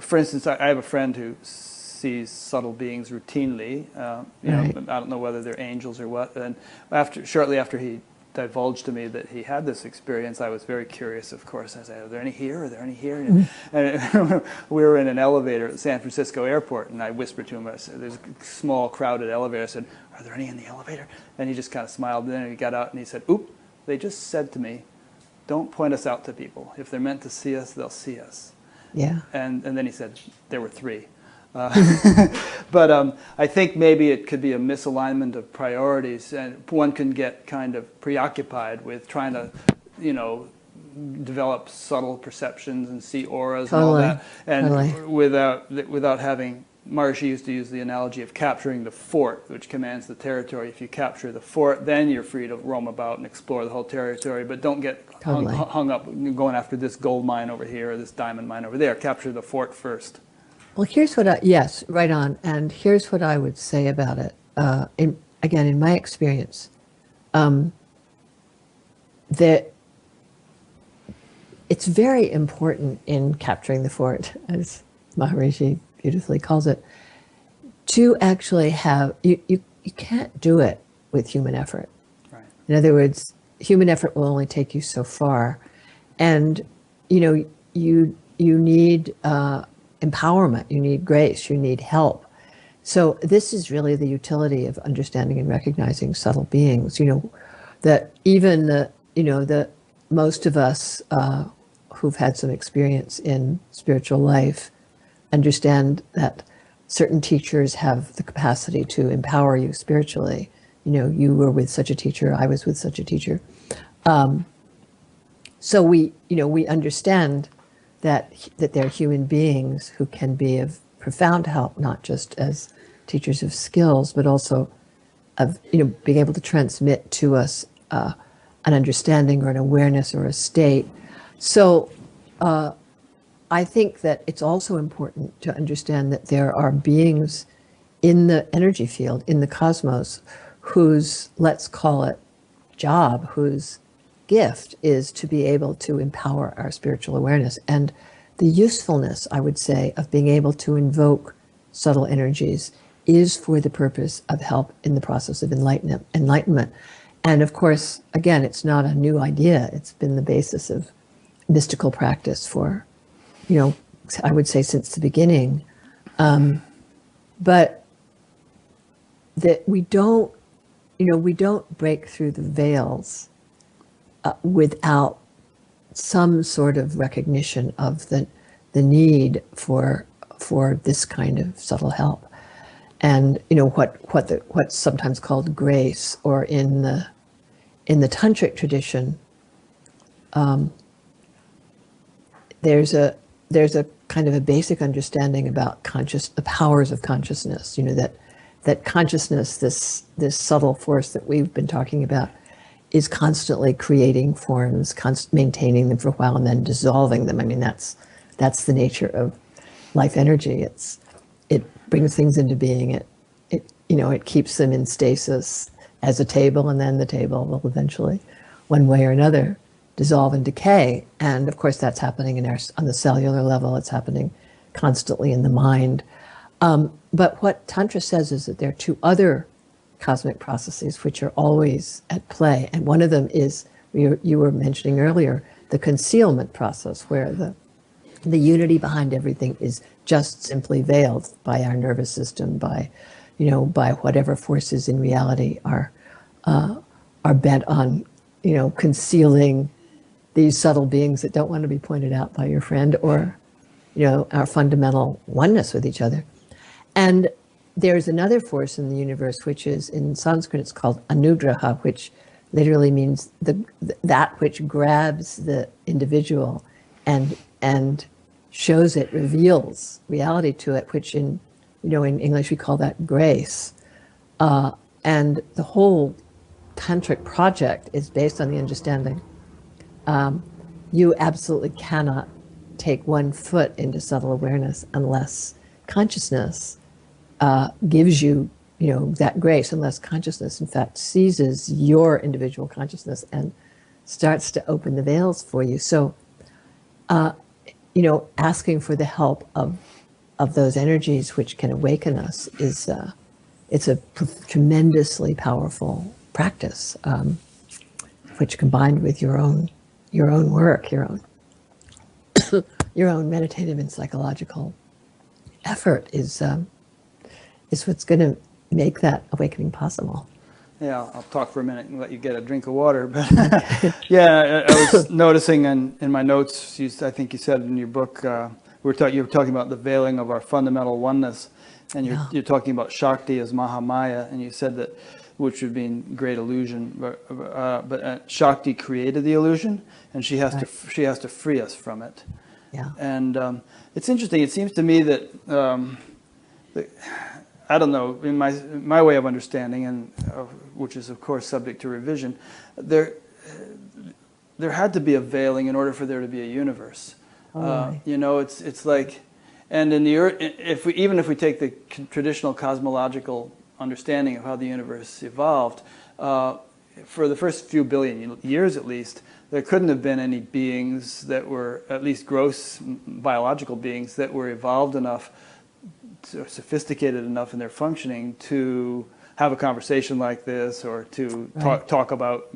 For instance, I have a friend who sees subtle beings routinely. Right. I don't know whether they're angels or what. And shortly after he divulged to me that he had this experience, I was very curious, of course. I said, are there any here? Are there any here? And we were in an elevator at the San Francisco airport, and I whispered to him, I said, there's a small, crowded elevator. I said, are there any in the elevator? And he just kind of smiled, and then he got out and he said, oop, they just said to me, don't point us out to people. If they're meant to see us, they'll see us. Yeah. And then he said, there were 3. But I think maybe it could be a misalignment of priorities, and one can get kind of preoccupied with trying to, develop subtle perceptions and see auras and all that, and without having. Maharishi used to use the analogy of capturing the fort, which commands the territory. If you capture the fort, then you're free to roam about and explore the whole territory, but don't get hung up going after this gold mine over here or this diamond mine over there. Capture the fort first. Well, here's what yes, right on. And here's what I would say about it. In my experience, that it's very important in capturing the fort, as Maharishi beautifully calls it, to actually have, you can't do it with human effort. Right. In other words, human effort will only take you so far. And, you need empowerment, you need grace, you need help. So this is really the utility of understanding and recognizing subtle beings, that even the most of us who've had some experience in spiritual life understand that certain teachers have the capacity to empower you spiritually. You were with such a teacher, I was with such a teacher. So we understand that they're human beings who can be of profound help, not just as teachers of skills, but also of being able to transmit to us an understanding or an awareness or a state. So I think that it's also important to understand that there are beings in the energy field, in the cosmos, whose, let's call it, job, whose gift is to be able to empower our spiritual awareness. And the usefulness, I would say, of being able to invoke subtle energies is for the purpose of help in the process of enlightenment. And of course, again, it's not a new idea. It's been the basis of mystical practice for, I would say since the beginning. But that we don't break through the veils without some sort of recognition of the need for this kind of subtle help. And what's sometimes called grace, or in the Tantric tradition, there's a kind of a basic understanding about the powers of consciousness. That consciousness, this subtle force that we've been talking about, is constantly creating forms, maintaining them for a while, and then dissolving them. I mean, that's the nature of life energy. It brings things into being. It keeps them in stasis as a table, and then the table will eventually, one way or another, dissolve and decay. And of course, that's happening on the cellular level. It's happening constantly in the mind. But what Tantra says is that there are two other cosmic processes which are always at play. And one of them is, you were mentioning earlier, the concealment process, where the unity behind everything is just simply veiled by our nervous system, by whatever forces in reality are bent on, concealing these subtle beings that don't want to be pointed out by your friend, or, our fundamental oneness with each other. And there's another force in the universe, which is, in Sanskrit, it's called anugraha, which literally means that which grabs the individual and shows it, reveals reality to it, which in English we call that grace. And the whole Tantric project is based on the understanding you absolutely cannot take one foot into subtle awareness unless consciousness gives you, that grace, unless consciousness, in fact, seizes your individual consciousness and starts to open the veils for you. So, asking for the help of those energies which can awaken us is, it's a tremendously powerful practice, which, combined with your own work, your own meditative and psychological effort, is what's going to make that awakening possible. Yeah, I'll talk for a minute and let you get a drink of water. But yeah, I was noticing in my notes, I think you said in your book, you were talking about the veiling of our fundamental oneness, and you're talking about Shakti as Mahamaya, and you said that, which would mean great illusion, but Shakti created the illusion, and she has to free us from it. Yeah. And it's interesting. It seems to me that I don't know, in my way of understanding, and which is of course subject to revision, there had to be a veiling in order for there to be a universe. Right. It's like, and in the even if we take the traditional cosmological understanding of how the universe evolved, for the first few billion years at least, there couldn't have been any beings that were, at least gross biological beings, that were evolved enough, sophisticated enough in their functioning to have a conversation like this, or to talk about,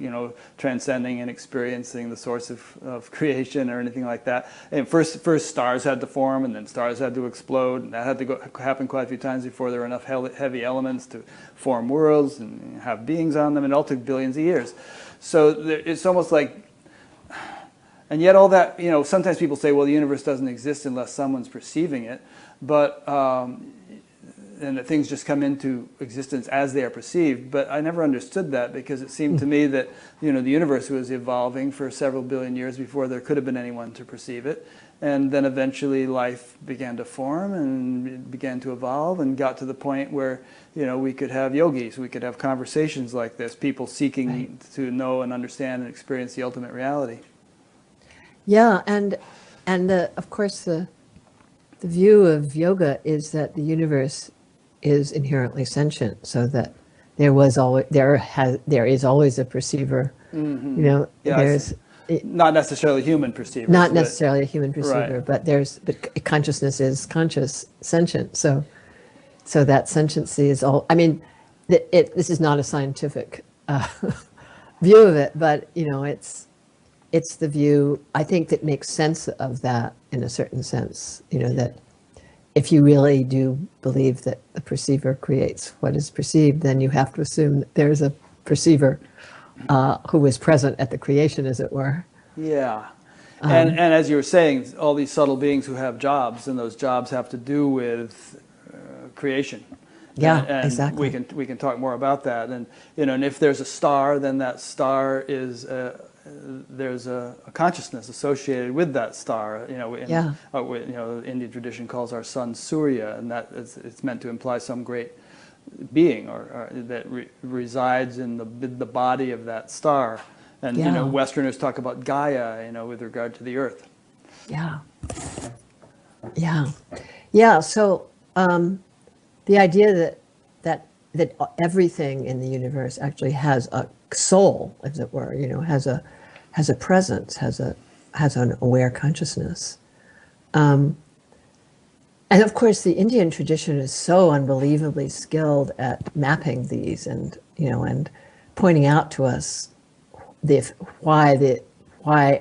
transcending and experiencing the source of creation or anything like that. And first stars had to form, and then stars had to explode, and that had to happen quite a few times before there were enough heavy elements to form worlds and have beings on them, and it all took billions of years. So it's almost like, and yet all that, sometimes people say, well, the universe doesn't exist unless someone's perceiving it, but and that things just come into existence as they are perceived. But I never understood that, because it seemed to me that the universe was evolving for several billion years before there could have been anyone to perceive it, and then eventually life began to form and it began to evolve and got to the point where we could have yogis, we could have conversations like this, people seeking to know and understand and experience the ultimate reality. Yeah, and of course the view of yoga is that the universe is inherently sentient, so that there is always a perceiver. Yeah, There's not necessarily human perceivers. not necessarily a human perceiver, Right. but consciousness is conscious, sentient. So that sentiency is all. I mean, this is not a scientific view of it, but it's the view I think that makes sense of that in a certain sense. That if you really do believe that the perceiver creates what is perceived, then you have to assume that there's a perceiver who was present at the creation, as it were. Yeah. And as you were saying, all these subtle beings who have jobs, and those jobs have to do with creation. Yeah, and exactly. we can talk more about that. And and if there's a star, then that star is there's a consciousness associated with that star. Indian tradition calls our sun Surya, and that it's meant to imply some great being or that resides in the body of that star. And Westerners talk about Gaia, with regard to the earth. Yeah. So the idea that everything in the universe actually has a soul, as it were, has a presence, has an aware consciousness. And of course, the Indian tradition is so unbelievably skilled at mapping these and pointing out to us why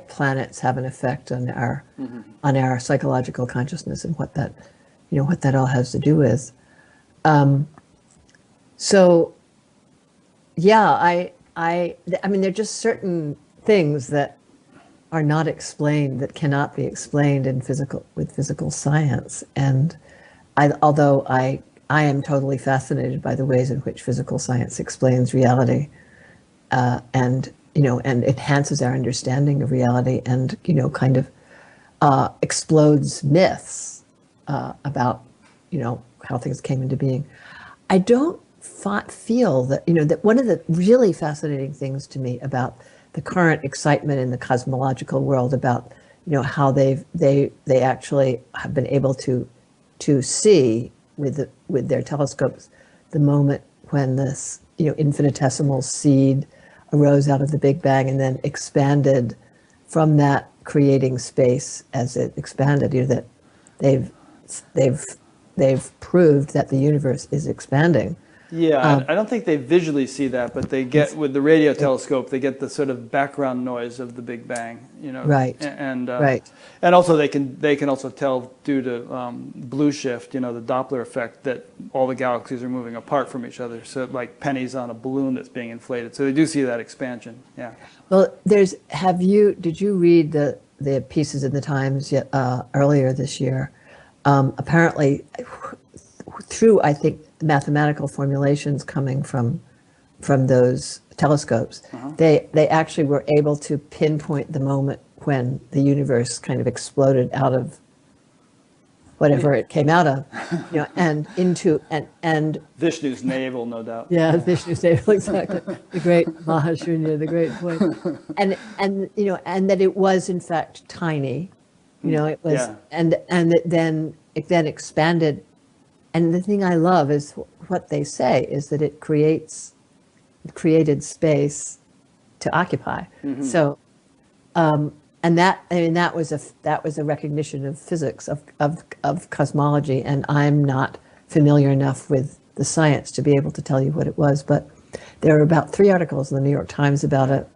planets have an effect on our psychological consciousness and what that all has to do with. So yeah, I mean, there are just certain things that are not explained, that cannot be explained with physical science. And although I am totally fascinated by the ways in which physical science explains reality, and enhances our understanding of reality, and kind of explodes myths about how things came into being. I don't feel that that one of the really fascinating things to me about the current excitement in the cosmological world about how they actually have been able to see with their telescopes the moment when this infinitesimal seed arose out of the Big Bang and then expanded from that, creating space as it expanded. That they've proved that the universe is expanding. Yeah, I don't think they visually see that, but they get, with the radio telescope, they get the sort of background noise of the Big Bang, Right. And Right. and also they can also tell due to blue shift, the Doppler effect, that all the galaxies are moving apart from each other, so like pennies on a balloon that's being inflated. So they do see that expansion. Yeah. Well, did you read the pieces in the Times earlier this year? Apparently, through, I think, mathematical formulations coming from those telescopes, they actually were able to pinpoint the moment when the universe kind of exploded out of whatever it came out of, and into and Vishnu's navel, no doubt. yeah, Vishnu's navel, exactly, the great Mahashunya, the great point, and and that it was in fact tiny, it was, Yeah. and it then expanded. And the thing I love is what they say is that it created space to occupy. Mm-hmm. So, and that was a recognition of physics, of cosmology. And I'm not familiar enough with the science to be able to tell you what it was, but there are about 3 articles in the New York Times about it,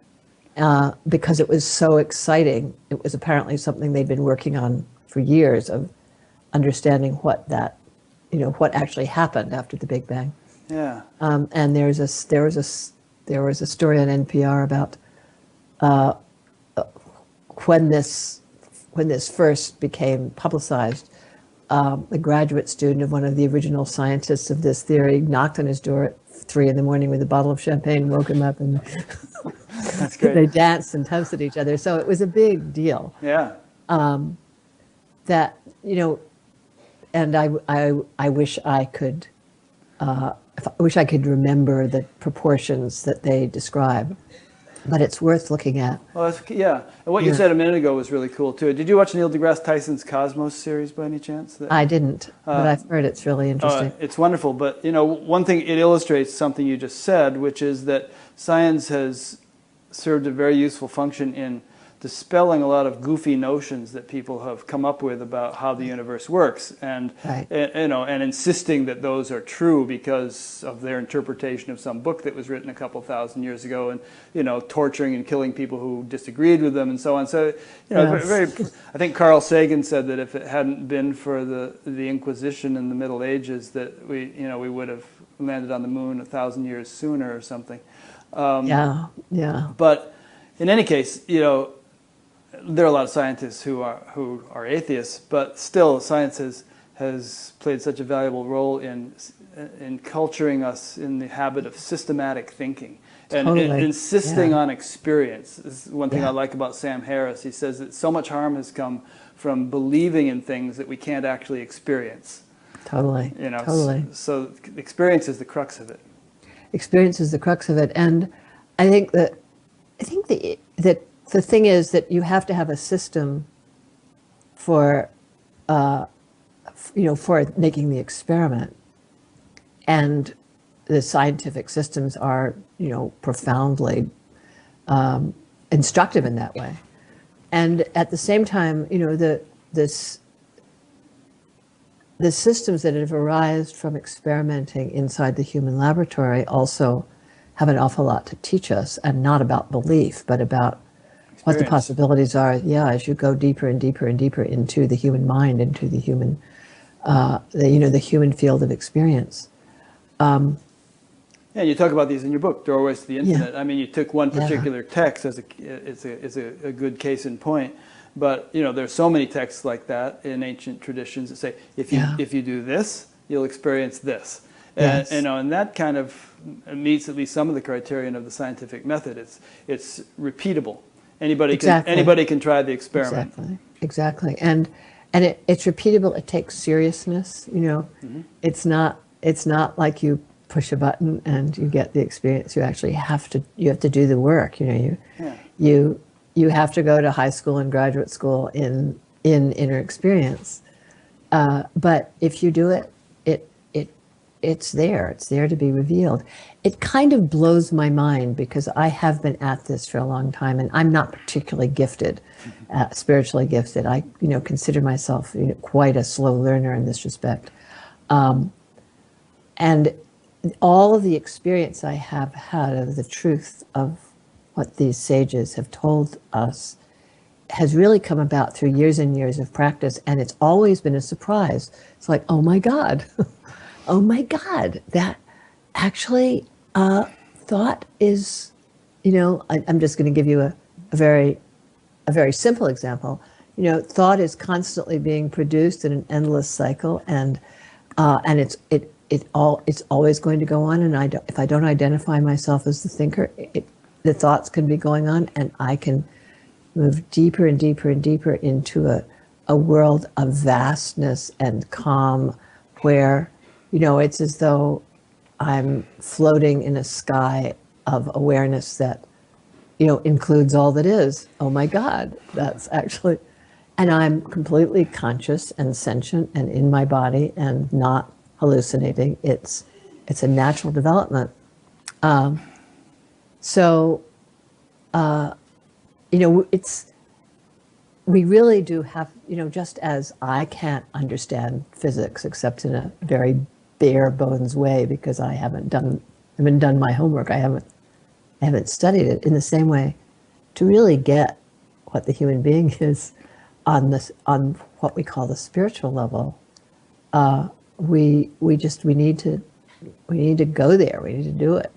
because it was so exciting. It was apparently something they'd been working on for years, of understanding what actually happened after the Big Bang. Yeah. And there was a story on NPR about when this first became publicized. A graduate student of one of the original scientists of this theory knocked on his door at 3 a.m. with a bottle of champagne, woke him up, and That's great. they danced and toasted each other. So it was a big deal. Yeah. That and I wish I could remember the proportions that they describe. but it's worth looking at. Well, yeah. And what you said a minute ago was really cool too. Did you watch Neil deGrasse Tyson's Cosmos series by any chance? I didn't, but I've heard it's really interesting. It's wonderful, but one thing, it illustrates something you just said, which is that science has served a very useful function in dispelling a lot of goofy notions that people have come up with about how the universe works, and and insisting that those are true because of their interpretation of some book that was written a couple thousand years ago, and torturing and killing people who disagreed with them and so on. So very, I think Carl Sagan said that if it hadn't been for the Inquisition in the Middle Ages, that we would have landed on the moon 1,000 years sooner or something. But in any case, there are a lot of scientists who are atheists, but still science has played such a valuable role in culturing us in the habit of systematic thinking and insisting on experience. This is one thing I like about Sam Harris. He says that so much harm has come from believing in things that we can't actually experience. Totally. So experience is the crux of it. Experience is the crux of it, and I think that the thing is that you have to have a system for for making the experiment, and the scientific systems are profoundly instructive in that way. And at the same time, the systems that have arisen from experimenting inside the human laboratory also have an awful lot to teach us, and not about belief, but about what the possibilities are, as you go deeper and deeper and deeper into the human mind, into the human, the human field of experience. You talk about these in your book, Doorways to the Infinite. I mean, you took one particular text as a good case in point, but there's so many texts like that in ancient traditions that say if you do this, you'll experience this. And that kind of meets at least some of the criterion of the scientific method. It's repeatable. Anybody can try the experiment. Exactly. And it's repeatable. It takes seriousness. It's not like you push a button and you get the experience. You actually have to do the work. You have to go to high school and graduate school in inner experience. But if you do it, it's there. It's there to be revealed. It kind of blows my mind because I have been at this for a long time, and I'm not particularly gifted, spiritually gifted. I, consider myself quite a slow learner in this respect. And all of the experience I have had of the truth of what these sages have told us has really come about through years and years of practice, and it's always been a surprise. It's like, oh my God. Oh my God, that actually thought is, I'm just going to give you a very simple example. Thought is constantly being produced in an endless cycle, and it's always going to go on. And if I don't identify myself as the thinker, the thoughts can be going on, and I can move deeper and deeper and deeper into a world of vastness and calm, where it's as though I'm floating in a sky of awareness that, includes all that is. Oh my God, that's actually, and I'm completely conscious and sentient and in my body and not hallucinating. It's a natural development. We really do have, just as I can't understand physics except in a very bare bones way because I haven't done my homework. I haven't studied it in the same way. To really get what the human being is on what we call the spiritual level, we need to go there. We need to do it.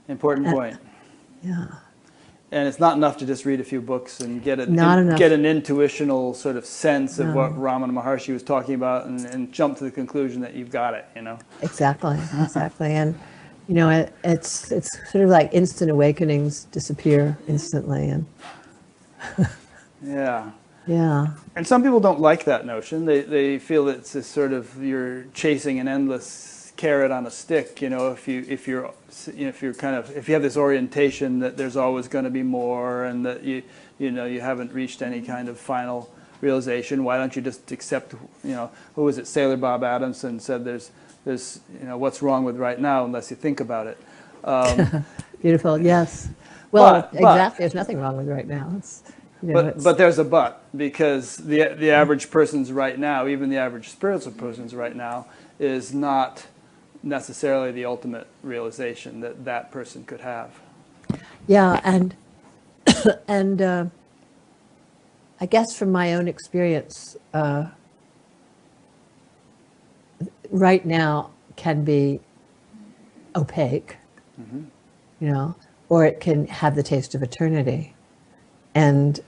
Important point. And it's not enough to just read a few books and get an intuitional sort of sense of what Ramana Maharshi was talking about and jump to the conclusion that you've got it, Exactly. And, it's sort of like instant awakenings disappear instantly. And And some people don't like that notion. They feel it's this sort of, you're chasing an endless carrot on a stick. You know, if you have this orientation that there's always going to be more, and that you haven't reached any kind of final realization, why don't you just accept? You know, who was it? Sailor Bob Adamson said, "There's what's wrong with right now unless you think about it." Beautiful. Yes. Well, exactly. There's nothing wrong with right now. But there's a but, because the average person's right now, even the average spiritual person's right now, is not necessarily the ultimate realization that person could have. Yeah, and I guess from my own experience, right now can be opaque, you know, or it can have the taste of eternity, and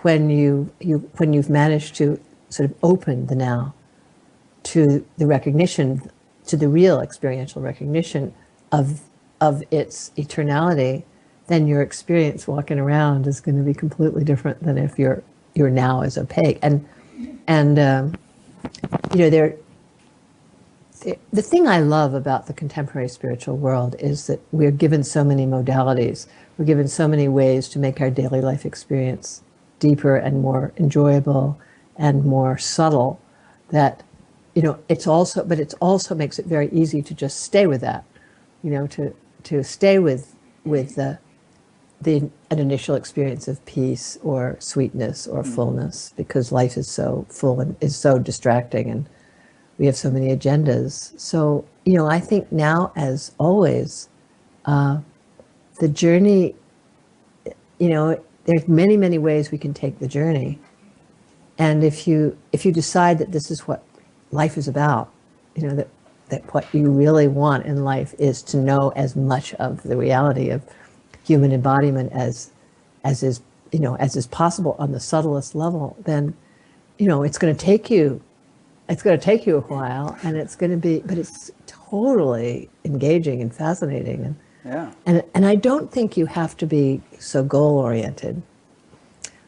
when you've managed to sort of open the now to the recognition, to the real experiential recognition of its eternality, then your experience walking around is going to be completely different than if your now is opaque. And you know, the thing I love about the contemporary spiritual world is that we're given so many modalities. We're given so many ways to make our daily life experience deeper and more enjoyable and more subtle, that, you know, it also makes it very easy to just stay with that, you know, to stay with an initial experience of peace or sweetness or fullness, because life is so full and is so distracting, and we have so many agendas. So, you know, I think now, as always, the journey, you know, there's many, many ways we can take the journey. And if you decide that this is what life is about, you know, that what you really want in life is to know as much of the reality of human embodiment as is possible on the subtlest level, then, you know, it's going to take you a while, and but it's totally engaging and fascinating, and I don't think you have to be so goal oriented.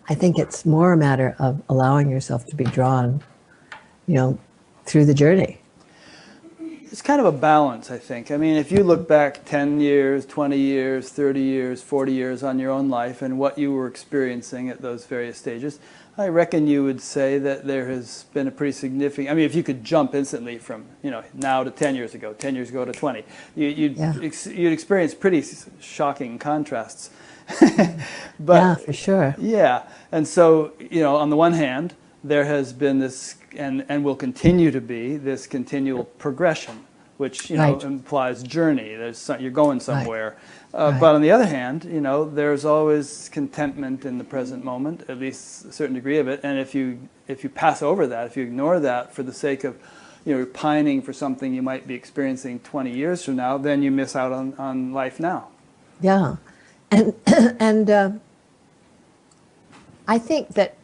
I think it's more a matter of allowing yourself to be drawn, you know, through the journey. It's kind of a balance, I think. I mean, if you look back 10 years, 20 years, 30 years, 40 years on your own life and what you were experiencing at those various stages, I reckon you would say that there has been a pretty significant, I mean, if you could jump instantly from, you know, now to 10 years ago, 10 years ago to 20, you'd experience pretty shocking contrasts. But, yeah, for sure. Yeah. And so, you know, on the one hand, there has been this, and will continue to be, this continual progression, which, you know, implies journey. You're going somewhere. But on the other hand, you know, there's always contentment in the present moment, at least a certain degree of it. And if you pass over that, if you ignore that for the sake of, you know, pining for something you might be experiencing 20 years from now, then you miss out on life now. Yeah, and I think that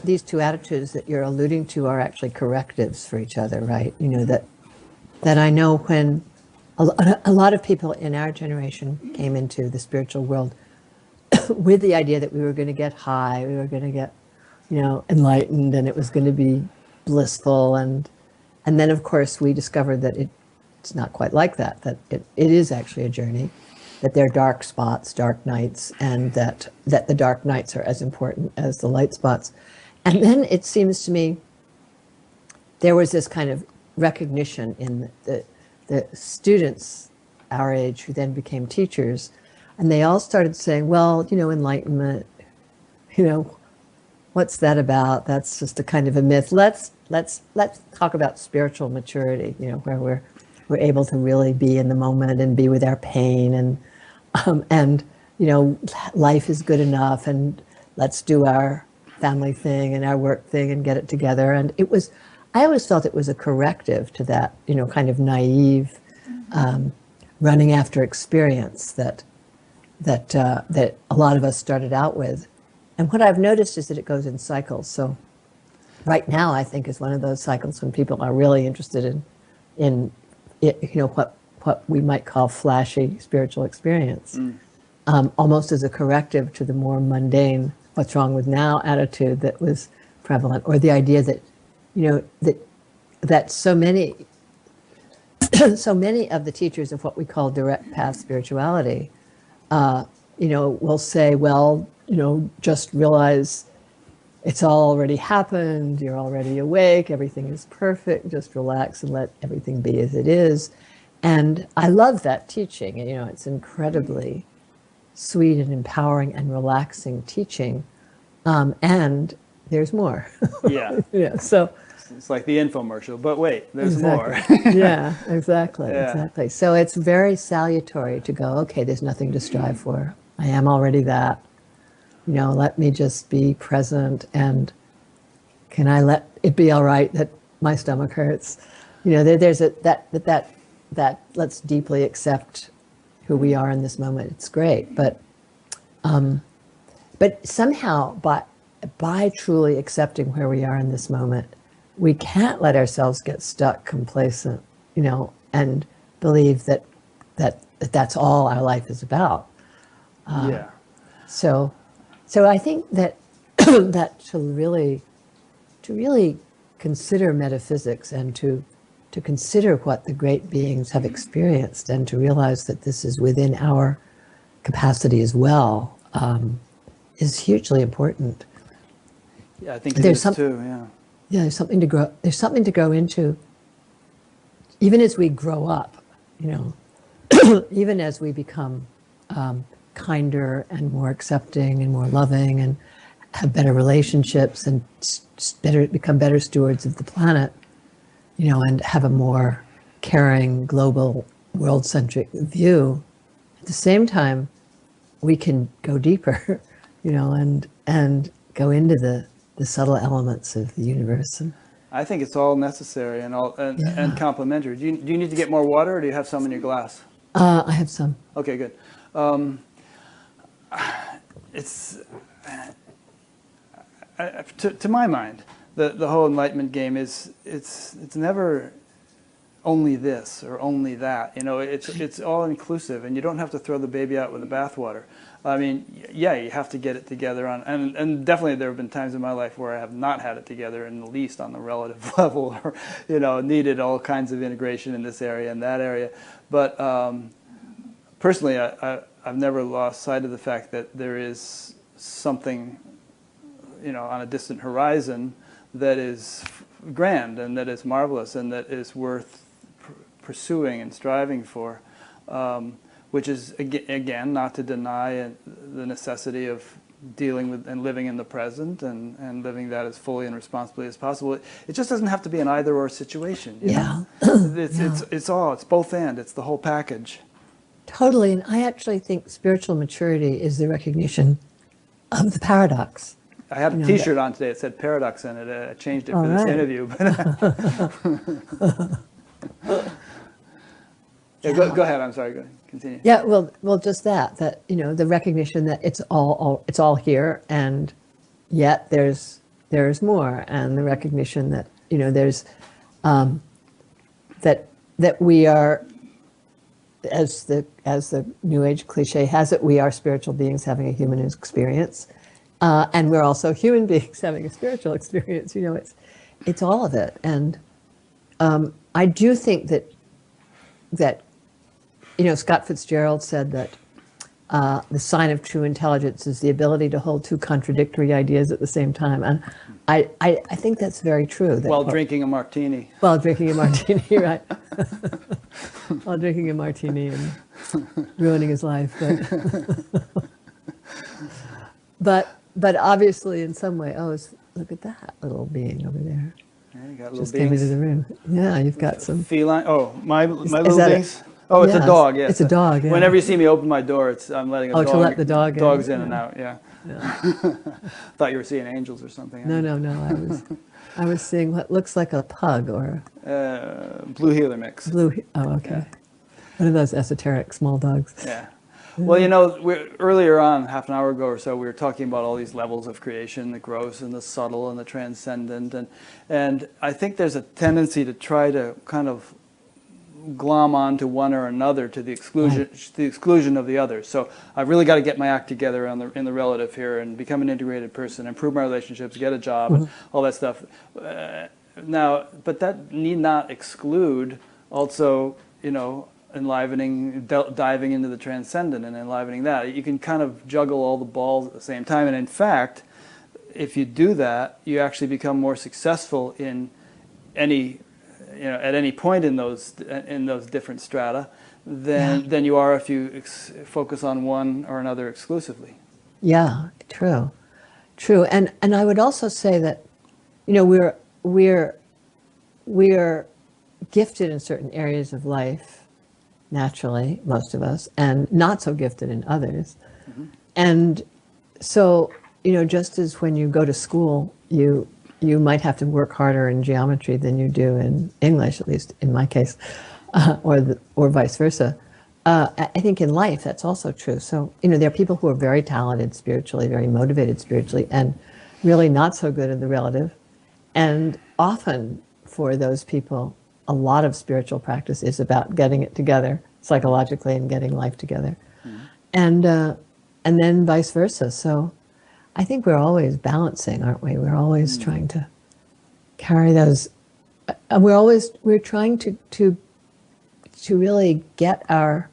these two attitudes that you're alluding to are actually correctives for each other, right? You know, that I know when a lot of people in our generation came into the spiritual world with the idea that we were going to get high, we were going to get, you know, enlightened, and it was going to be blissful, and then of course we discovered that it's not quite like that, that it is actually a journey, that there are dark spots, dark nights, and that the dark nights are as important as the light spots. And then it seems to me there was this kind of recognition in the students our age who then became teachers, and they all started saying, well, you know, enlightenment, you know, what's that about? That's just a kind of a myth. Let's talk about spiritual maturity, you know, where we're able to really be in the moment and be with our pain, and you know, life is good enough, and let's do our family thing and our work thing and get it together. And I always felt it was a corrective to that, you know, kind of naive running after experience that a lot of us started out with. And what I've noticed is that it goes in cycles. So right now, I think, is one of those cycles when people are really interested in you know, what we might call flashy spiritual experience, almost as a corrective to the more mundane, what's wrong with now attitude that was prevalent, or the idea that, you know, that so many so many of the teachers of what we call direct path spirituality, will say, well, just realize it's all already happened, you're already awake, everything is perfect, just relax and let everything be as it is. And I love that teaching. It's incredibly sweet and empowering and relaxing teaching. And there's more. Yeah. Yeah. So it's like the infomercial, but wait, there's exactly. more. Yeah, exactly. Yeah. Exactly. So it's very salutary to go, okay, there's nothing to strive for. I am already that. Let me just be present, and can I let it be all right that my stomach hurts? There's that let's deeply accept who we are in this moment. It's great, but somehow by truly accepting where we are in this moment, we can't let ourselves get stuck complacent, and believe that's all our life is about. Yeah. So I think that that to really consider metaphysics and to consider what the great beings have experienced and to realize that this is within our capacity as well, is hugely important. Yeah, I think it is too. Yeah. Yeah, there's something to grow. There's something to grow into, even as we grow up. Even as we become kinder and more accepting and more loving and have better relationships and become better stewards of the planet, and have a more caring, global, world-centric view. At the same time, we can go deeper, and go into the subtle elements of the universe. And I think it's all necessary and complementary. Do you need to get more water, or do you have some in your glass? I have some. Okay, good. To my mind, the whole enlightenment game is it's never only this or only that. It's all inclusive, and you don't have to throw the baby out with the bathwater. I mean, yeah, you have to get it together and definitely there have been times in my life where I have not had it together in the least on the relative level, or needed all kinds of integration in this area and that area. But personally, I've never lost sight of the fact that there is something, on a distant horizon that is grand and that is marvelous and that is worth pursuing and striving for, which is, again, not to deny the necessity of dealing with and living in the present and living that as fully and responsibly as possible. It just doesn't have to be an either-or situation. Yeah. It's both and. It's the whole package. Totally. And I actually think spiritual maturity is the recognition of the paradox. I had a T-shirt on today that said paradox in it. I changed it for this interview. Yeah, go ahead. I'm sorry. Go ahead. Continue. Yeah. Well, just that the recognition that it's all here, and yet there's more, and the recognition that there's that we are, as the New Age cliche has it, we are spiritual beings having a human experience, and we're also human beings having a spiritual experience. It's all of it, and I do think that Scott Fitzgerald said that the sign of true intelligence is the ability to hold two contradictory ideas at the same time, and I think that's very true. While drinking a martini. While drinking a martini, right? While drinking a martini and ruining his life, but obviously in some way, look at that little being over there. Yeah, you got little Just beings. came into the room. Yeah, you've got some feline. Oh, my little that beings. Oh, it's a dog. Yes, it's a dog. Yeah. Whenever you see me open my door, I'm letting a dog. To let the dog in. Dogs in and out. Yeah. Thought you were seeing angels or something. No. I was seeing what looks like a pug or blue heeler mix. Oh, okay. Yeah. One of those esoteric small dogs. Yeah. Well, earlier on, half an hour ago or so, we were talking about all these levels of creation, the gross and the subtle and the transcendent, and I think there's a tendency to try to kind of glom onto one or another to the exclusion of the other. So I've really got to get my act together in the relative here and become an integrated person, improve my relationships, get a job, and all that stuff. Now, but that need not exclude also enlivening, diving into the transcendent and enlivening that. You can kind of juggle all the balls at the same time. And in fact, if you do that, you actually become more successful in any, at any point in those different strata than you are if you focus on one or another exclusively. Yeah, true. And I would also say that, we're gifted in certain areas of life, naturally, most of us, and not so gifted in others. Mm-hmm. And so, just as when you go to school, you might have to work harder in geometry than you do in English, at least in my case, or vice versa. I think in life that's also true. So, there are people who are very talented spiritually, very motivated spiritually, and really not so good in the relative. And often for those people, a lot of spiritual practice is about getting it together psychologically and getting life together. Mm-hmm. And then vice versa. So I think we're always balancing, aren't we? We're always trying to carry those. We're trying to really get our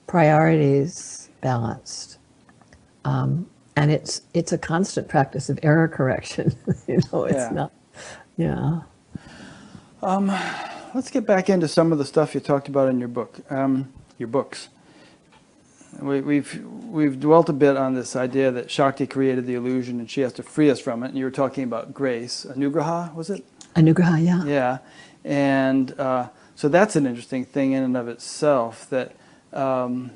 priorities balanced. And it's a constant practice of error correction. It's not. Yeah. Let's get back into some of the stuff you talked about in your book, your books. We've dwelt a bit on this idea that Shakti created the illusion and she has to free us from it. And you were talking about grace, anugraha, was it? Anugraha, yeah. Yeah, and so that's an interesting thing in and of itself. That some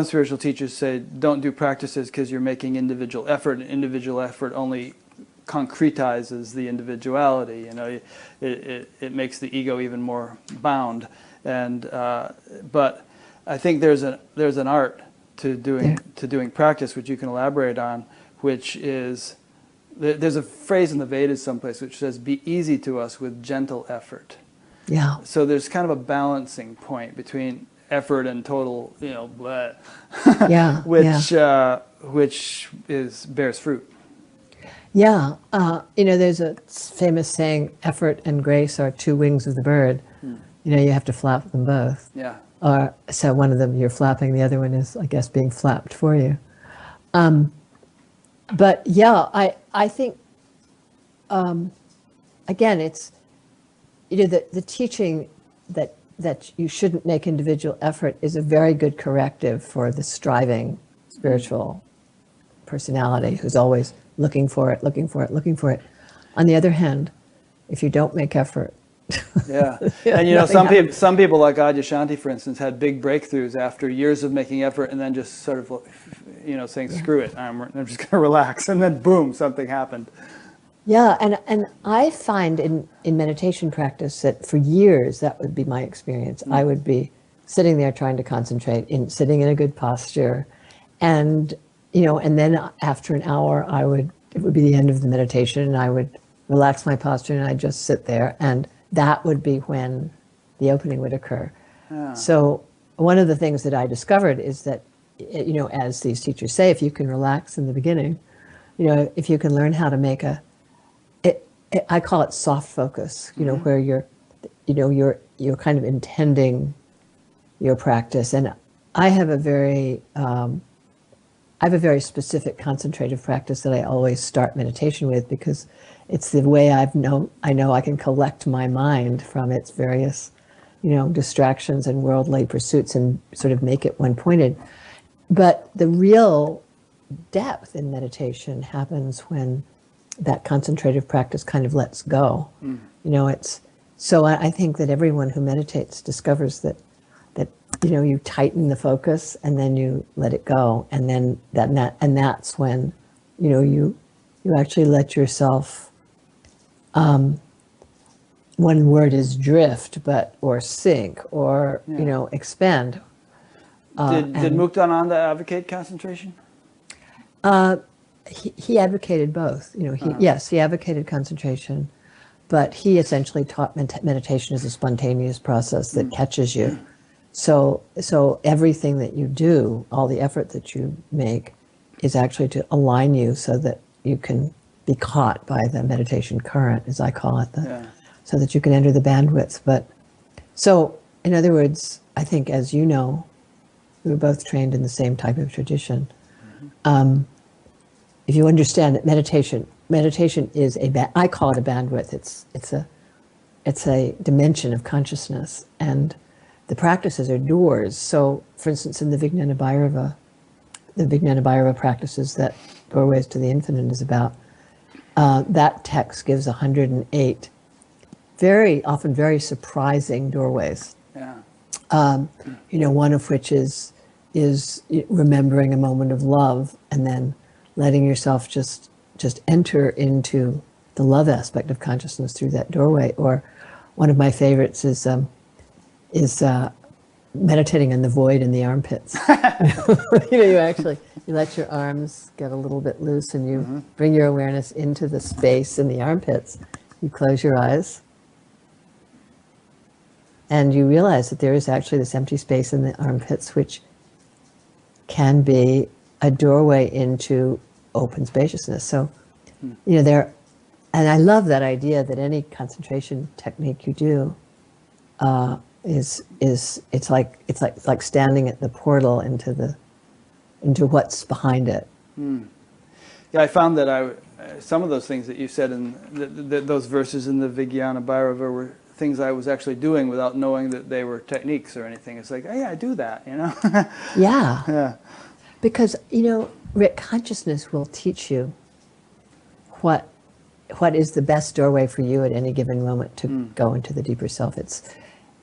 spiritual teachers say don't do practices because you're making individual effort, and individual effort only concretizes the individuality. It makes the ego even more bound. And but I think there's an art to doing practice, which you can elaborate on, which is there's a phrase in the Vedas someplace which says, "Be easy to us with gentle effort." Yeah. So there's kind of a balancing point between effort and total, blah, yeah, which bears fruit. Yeah, there's a famous saying, effort and grace are two wings of the bird. You have to flap them both. Yeah. So one of them you're flapping, the other one is, I guess, being flapped for you. But yeah, I think, again, it's, the teaching that you shouldn't make individual effort is a very good corrective for the striving spiritual personality who's always looking for it. On the other hand, if you don't make effort. Yeah. And some people like Adyashanti, for instance, had big breakthroughs after years of making effort and then just sort of, saying, screw it, I'm just going to relax. And then boom, something happened. Yeah, and I find in meditation practice that for years, that would be my experience. I would be sitting there trying to concentrate, sitting in a good posture. And and then after an hour, it would be the end of the meditation, and I would relax my posture, and I'd just sit there, and that would be when the opening would occur. Yeah. So one of the things that I discovered is that, as these teachers say, if you can relax in the beginning, if you can learn how to make I call it soft focus, where you're kind of intending your practice, and I have a very specific concentrative practice that I always start meditation with, because it's the way I know I can collect my mind from its various, distractions and worldly pursuits and sort of make it one-pointed. But the real depth in meditation happens when that concentrative practice kind of lets go. So I think that everyone who meditates discovers that you tighten the focus and then you let it go, and then that's when you actually let yourself, one word is drift, or sink, or expand. Did Muktananda advocate concentration? He advocated both. Yes, he advocated concentration, but he essentially taught meditation as a spontaneous process that catches you. So everything that you do, all the effort that you make, is actually to align you so that you can be caught by the meditation current, as I call it, so that you can enter the bandwidth. But So, in other words, I think, as you know, we were both trained in the same type of tradition. If you understand that meditation is I call it a bandwidth. It's a dimension of consciousness, and the practices are doors. So, for instance, in the Vijnana Bhairava practices that Doorways to the Infinite is about, that text gives 108 very often very surprising doorways. Yeah. One of which is remembering a moment of love and then letting yourself just enter into the love aspect of consciousness through that doorway. Or one of my favorites is meditating on the void in the armpits. You let your arms get a little bit loose and you bring your awareness into the space in the armpits. You close your eyes and you realize that there is actually this empty space in the armpits, which can be a doorway into open spaciousness. So, and I love that idea that any concentration technique you do is it's like standing at the portal into what's behind it. Yeah, I found that some of those things that you said in those verses in the Vijnana Bhairava were things I was actually doing without knowing that they were techniques or anything. It's like, oh yeah, I do that, Yeah. Yeah. Because, Rick, consciousness will teach you what is the best doorway for you at any given moment to go into the deeper self.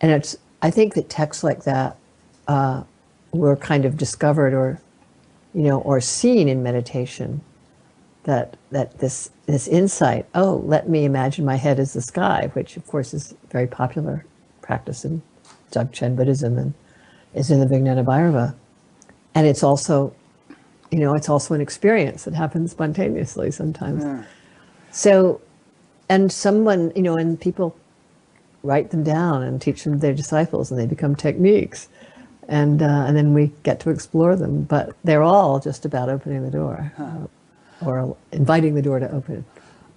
I think that texts like that were kind of discovered or seen in meditation. That this insight, let me imagine my head as the sky, which of course is a very popular practice in Dzogchen Buddhism and is in the Vijnana Bhairava. And it's also an experience that happens spontaneously sometimes. Yeah. So, and someone, and people write them down and teach them to their disciples and they become techniques. And then we get to explore them. But they're all just about opening the door or inviting the door to open.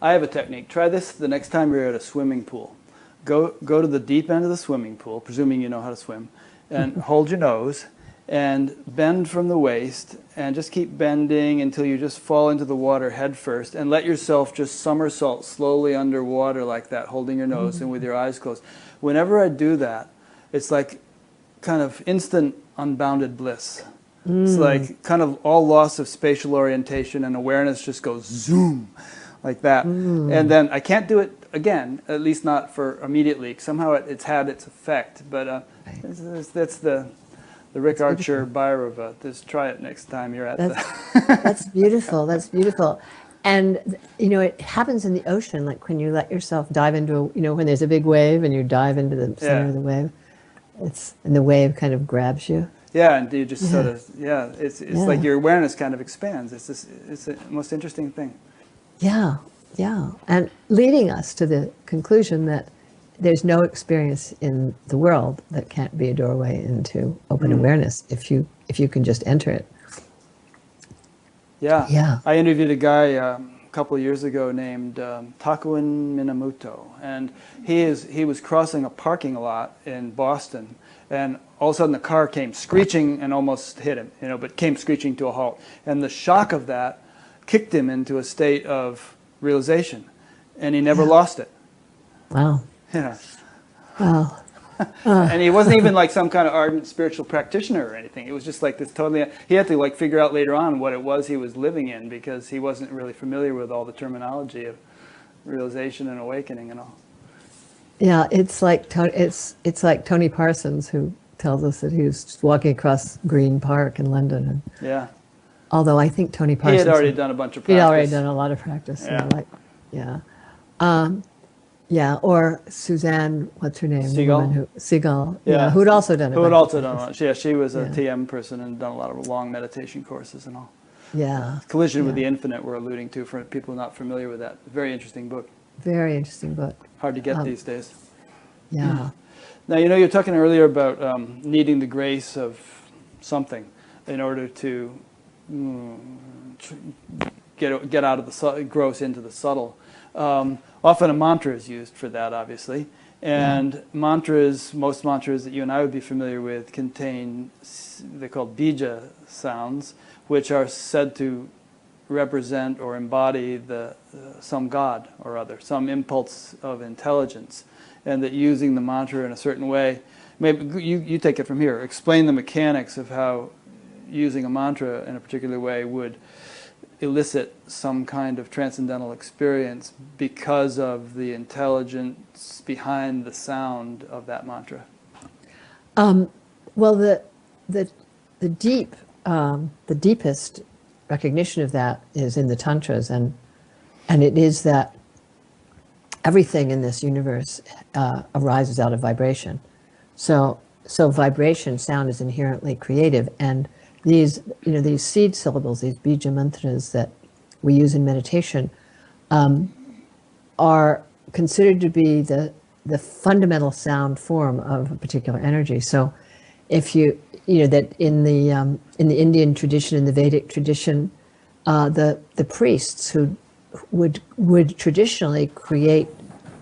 I have a technique. Try this the next time you're at a swimming pool. Go to the deep end of the swimming pool, presuming you know how to swim, and hold your nose and bend from the waist and just keep bending until you just fall into the water head first and let yourself just somersault slowly underwater like that, holding your nose and with your eyes closed. Whenever I do that, it's like kind of instant unbounded bliss. It's like kind of all loss of spatial orientation and awareness just goes zoom like that. And then I can't do it again, at least not for immediately. Somehow it's had its effect. But that's the Rick Archer Bhairava. Just try it next time you're at that. That's beautiful. That's beautiful. And, it happens in the ocean, like when you let yourself dive into, when there's a big wave and you dive into the center of the wave. And the wave kind of grabs you. Yeah, and you just sort of, it's like your awareness kind of expands. It's the most interesting thing. Yeah, and leading us to the conclusion that there's no experience in the world that can't be a doorway into open awareness if you can just enter it. Yeah. I interviewed a guy a couple of years ago named Takuin Minamoto, and he was crossing a parking lot in Boston, and all of a sudden the car came screeching and almost hit him, but came screeching to a halt. And the shock of that kicked him into a state of realization, and he never lost it. Wow. Yeah. Wow. And he wasn't even like some kind of ardent spiritual practitioner or anything. It was just like this totally, he had to figure out later on what it was he was living in because he wasn't really familiar with all the terminology of realization and awakening and all. Yeah, it's like Tony Parsons, who tells us that he was just walking across Green Park in London. Yeah. Although I think Tony Parsons... He had already done a bunch of practice. He'd already done a lot of practice. Yeah. Or Suzanne, what's her name? Seagull. Seagull. Yeah. Who'd also done it. Who had also done a lot. Yeah, she was a TM person and done a lot of long meditation courses and all. Yeah. Collision with the Infinite we're alluding to for people not familiar with that. Very interesting book. Very interesting book. Hard to get these days. Yeah. Now, you were talking earlier about needing the grace of something in order to get out of the gross into the subtle. Often a mantra is used for that, obviously. And mantras, most mantras that you and I would be familiar with contain, they're called bija sounds, which are said to represent or embody some god or other, some impulse of intelligence, and that using the mantra in a certain way, maybe you take it from here, explain the mechanics of how using a mantra in a particular way would elicit some kind of transcendental experience because of the intelligence behind the sound of that mantra. Well, the deepest recognition of that is in the tantras, and it is that everything in this universe arises out of vibration. So vibration, sound is inherently creative, and these seed syllables, these bija mantras that we use in meditation, are considered to be the fundamental sound form of a particular energy. So, if that in the Indian tradition, in the Vedic tradition, the priests who would traditionally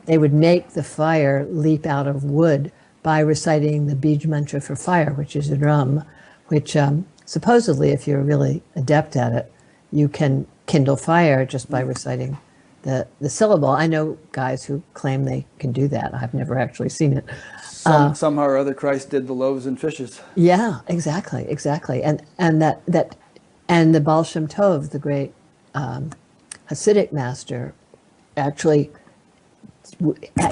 they would make the fire leap out of wood by reciting the bij mantra for fire, which is a drum, which supposedly, if you're really adept at it, you can kindle fire just by reciting the syllable. I know guys who claim they can do that. I've never actually seen it. Somehow or other, Christ did the loaves and fishes. Yeah, exactly, and the Baal Shem Tov, the great Hasidic master,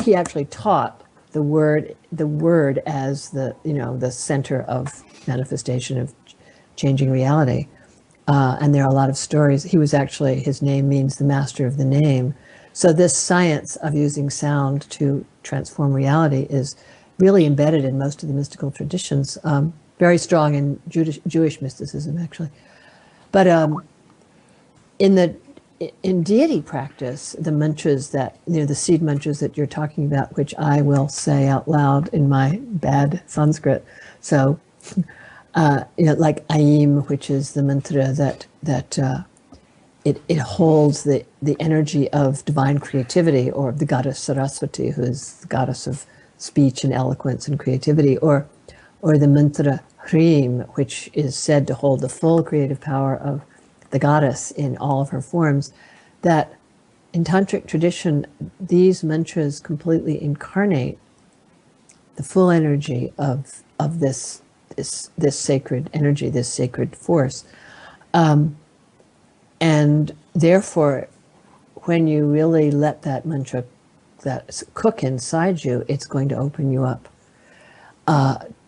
he actually taught the word as the center of manifestation of changing reality. And there are a lot of stories. His name means the master of the name. So this science of using sound to transform reality is really embedded in most of the mystical traditions, very strong in Jewish mysticism, actually. But in deity practice, the mantras the seed mantras that you're talking about, which I will say out loud in my bad Sanskrit. So, like Aim, which is the mantra that it holds the energy of divine creativity, or the goddess Saraswati, who is the goddess of speech and eloquence and creativity, or the mantra Hrim, which is said to hold the full creative power of the goddess in all of her forms. That in Tantric tradition, these mantras completely incarnate the full energy of this sacred energy, this sacred force. And therefore, when you really let that mantra cook inside you, it's going to open you up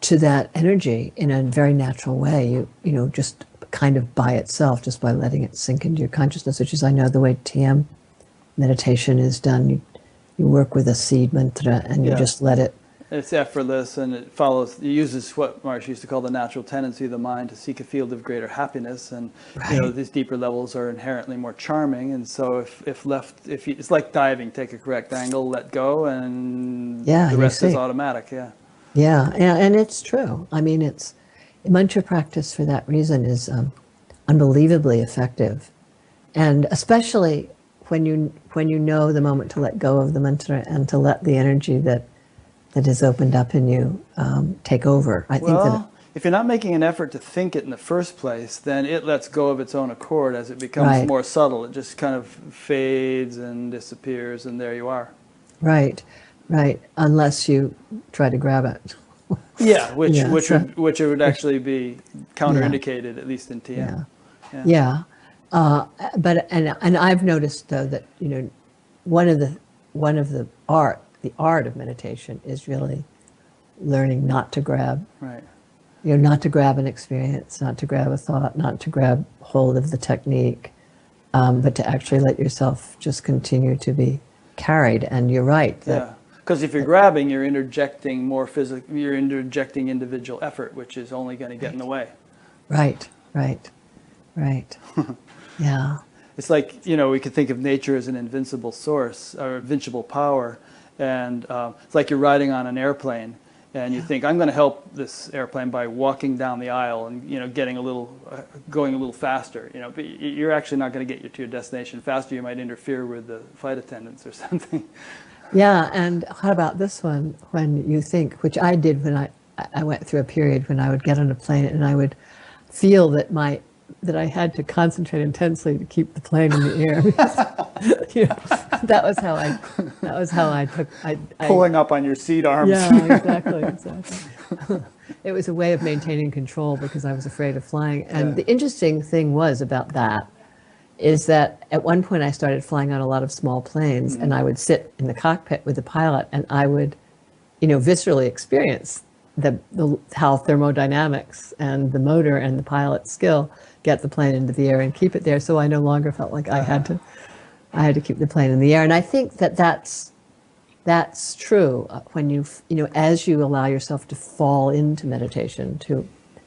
to that energy in a very natural way. Just kind of by itself, just by letting it sink into your consciousness, which is, I know, the way TM meditation is done. You work with a seed mantra and you just let it. It's effortless, and it uses what Marsh used to call the natural tendency of the mind to seek a field of greater happiness, and these deeper levels are inherently more charming. And so, it's like diving, take a correct angle, let go, and the rest is automatic. Yeah, and it's true. I mean, mantra practice for that reason is unbelievably effective, and especially when you know the moment to let go of the mantra and to let the energy that is opened up in you take over. I think that if you're not making an effort to think it in the first place, then it lets go of its own accord as it becomes more subtle. It just kind of fades and disappears, and there you are. Right. Unless you try to grab it. Yeah, which would actually be counterindicated, at least in TM. But I've noticed, though, that one of the art of meditation is really learning not to grab. Right. Not to grab an experience, not to grab a thought, not to grab hold of the technique, but to actually let yourself just continue to be carried. And you're right. Because if you're grabbing, you're interjecting you're interjecting individual effort, which is only going to get in the way. Right. Yeah. It's like, we could think of nature as an invincible source or invincible power. And it's like you're riding on an airplane, and you think, I'm going to help this airplane by walking down the aisle and going a little faster. But you're actually not going to get you to your destination faster. You might interfere with the flight attendants or something. Yeah, and how about this one? When you think, which I did when I went through a period when I would get on a plane and I would feel that I had to concentrate intensely to keep the plane in the air. You know, that was how I took Pulling up on your seat arms. yeah, exactly. It was a way of maintaining control because I was afraid of flying. And the interesting thing was about that is that at one point I started flying on a lot of small planes, and I would sit in the cockpit with the pilot, and I would, viscerally experience how thermodynamics and the motor and the pilot's skill get the plane into the air and keep it there. So I no longer felt like I had to keep the plane in the air. And I think that that's true when as you allow yourself to fall into meditation,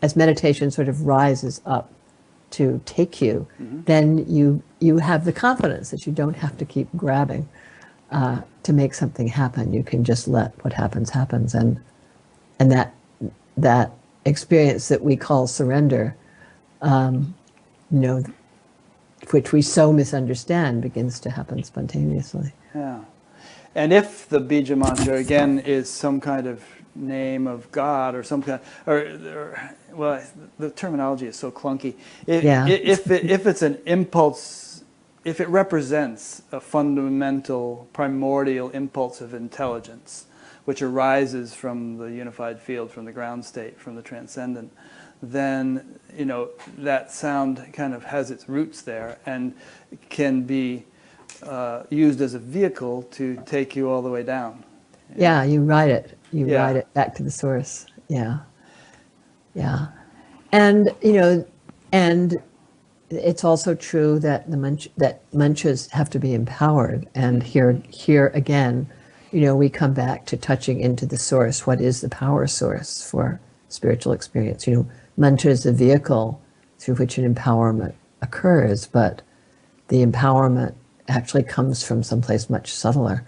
as meditation sort of rises up to take you, then you have the confidence that you don't have to keep grabbing to make something happen. You can just let what happens, and that experience that we call surrender, which we so misunderstand, begins to happen spontaneously. Yeah. And if the bija mantra, again, is some kind of name of God or some kind, well, the terminology is so clunky. If it's an impulse, if it represents a fundamental, primordial impulse of intelligence, which arises from the unified field, from the ground state, from the transcendent, then, that sound kind of has its roots there and can be used as a vehicle to take you all the way down. Yeah, you ride it. Ride it back to the source. Yeah. Yeah. And, and it's also true that that mantras have to be empowered. And here again, we come back to touching into the source. What is the power source for spiritual experience? Mantra is the vehicle through which an empowerment occurs, but the empowerment actually comes from someplace much subtler.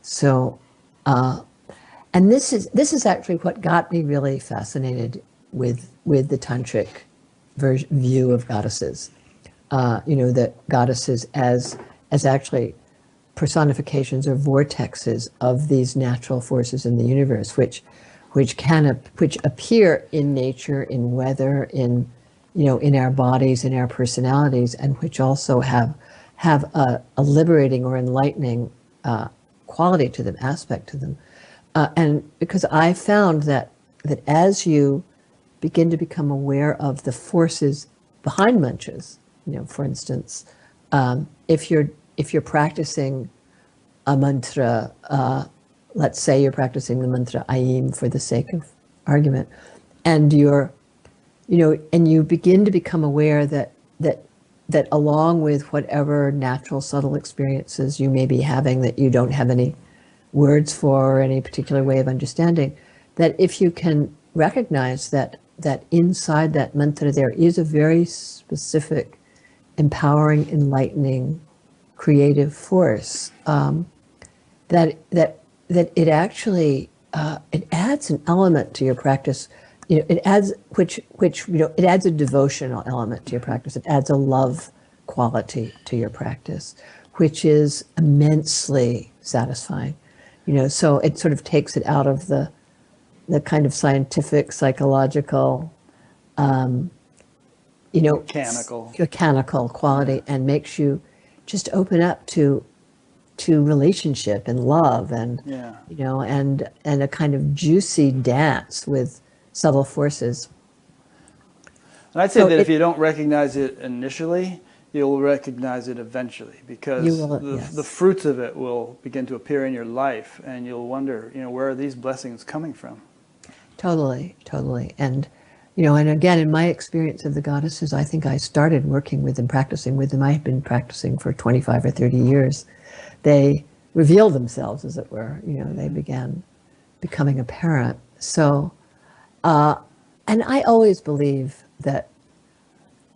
So, and this is actually what got me really fascinated with the tantric view of goddesses. That goddesses as actually personifications or vortexes of these natural forces in the universe, which appear in nature, in weather, in our bodies, in our personalities, and which also have a liberating or enlightening quality to them, aspect to them. And because I found that as you begin to become aware of the forces behind mantras, for instance, if you're practicing a mantra, let's say you're practicing the mantra Aim for the sake of argument, and you begin to become aware that along with whatever natural subtle experiences you may be having that you don't have any words for or any particular way of understanding, that if you can recognize that inside that mantra there is a very specific, empowering, enlightening, creative force, that it actually it adds an element to your practice. It adds it adds a devotional element to your practice. It adds a love quality to your practice, which is immensely satisfying. So it sort of takes it out of the kind of scientific, psychological, mechanical quality, and makes you just open up to relationship and love and and a kind of juicy dance with subtle forces. And I'd say that if you don't recognize it initially, you'll recognize it eventually, because the fruits of it will begin to appear in your life, and you'll wonder, where are these blessings coming from? Totally. And, and again, in my experience of the goddesses, I think I started working with them, practicing with them. I had been practicing for 25 or 30 years. They revealed themselves, as it were. They began becoming apparent. So, and I always believe that,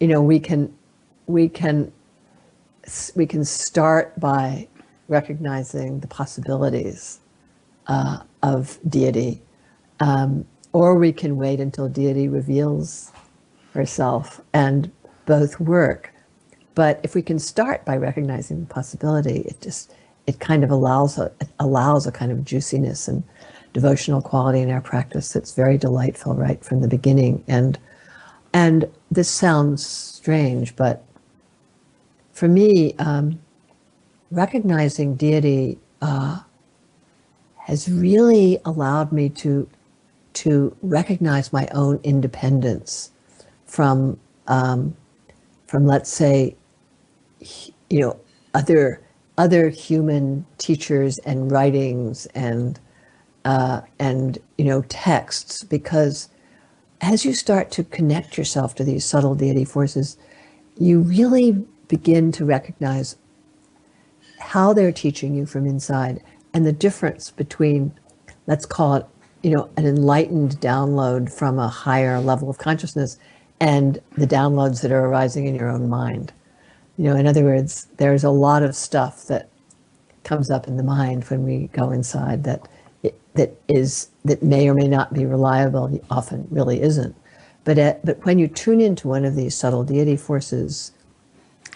we can start by recognizing the possibilities of deity, or we can wait until deity reveals herself, and both work. But if we can start by recognizing the possibility, it kind of allows a kind of juiciness and devotional quality in our practice that's very delightful right from the beginning. And this sounds strange, but for me, recognizing deity has really allowed me to recognize my own independence from let's say, other human teachers and writings and texts, because as you start to connect yourself to these subtle deity forces, you really begin to recognize how they're teaching you from inside, and the difference between, let's call it, an enlightened download from a higher level of consciousness and the downloads that are arising in your own mind. In other words, there's a lot of stuff that comes up in the mind when we go inside that may or may not be reliable, often really isn't. But when you tune into one of these subtle deity forces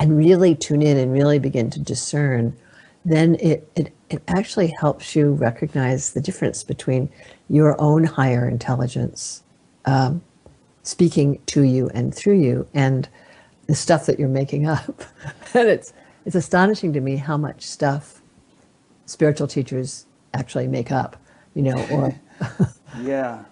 and really tune in and really begin to discern, then it actually helps you recognize the difference between your own higher intelligence speaking to you and through you, and the stuff that you're making up. And it's astonishing to me how much stuff spiritual teachers actually make up, or Yeah.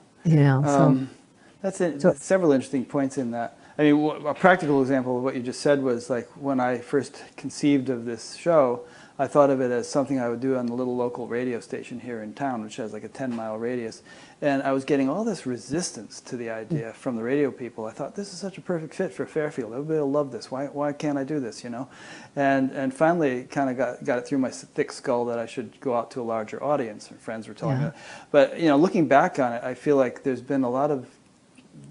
That's it. So, Several interesting points in that. I mean, a practical example of what you just said was like when I first conceived of this show, I thought of it as something I would do on the little local radio station here in town, which has like a 10-mile radius. And I was getting all this resistance to the idea from the radio people. I thought, this is such a perfect fit for Fairfield. Everybody will love this. Why can't I do this, And finally kind of got it through my thick skull that I should go out to a larger audience. And friends were telling me that. But, looking back on it, I feel like there's been a lot of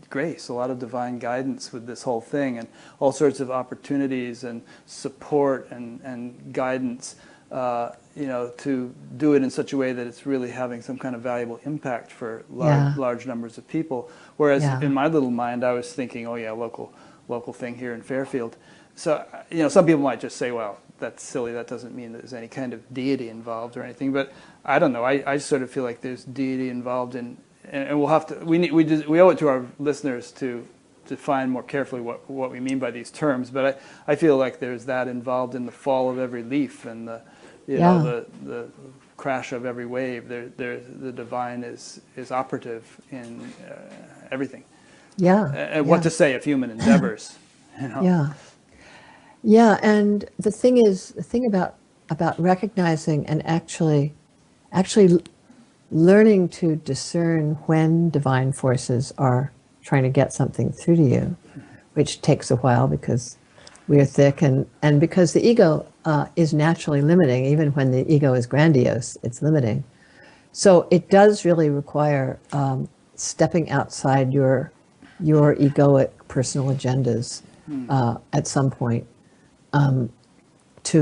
grace, a lot of divine guidance with this whole thing, and all sorts of opportunities and support and guidance, to do it in such a way that it's really having some kind of valuable impact for large numbers of people. Whereas in my little mind, I was thinking, oh yeah, local thing here in Fairfield. So, some people might just say, well, that's silly. That doesn't mean there's any kind of deity involved or anything. But I don't know. I sort of feel like there's deity involved in. And we'll have to. We owe it to our listeners to define more carefully what we mean by these terms. But I feel like there's that involved in the fall of every leaf and the crash of every wave. The divine is operative in everything. And what to say of human endeavors. And the thing about recognizing and actually learning to discern when divine forces are trying to get something through to you, which takes a while because we are thick and because the ego is naturally limiting. Even when the ego is grandiose, it's limiting. So it does really require stepping outside your egoic personal agendas at some point to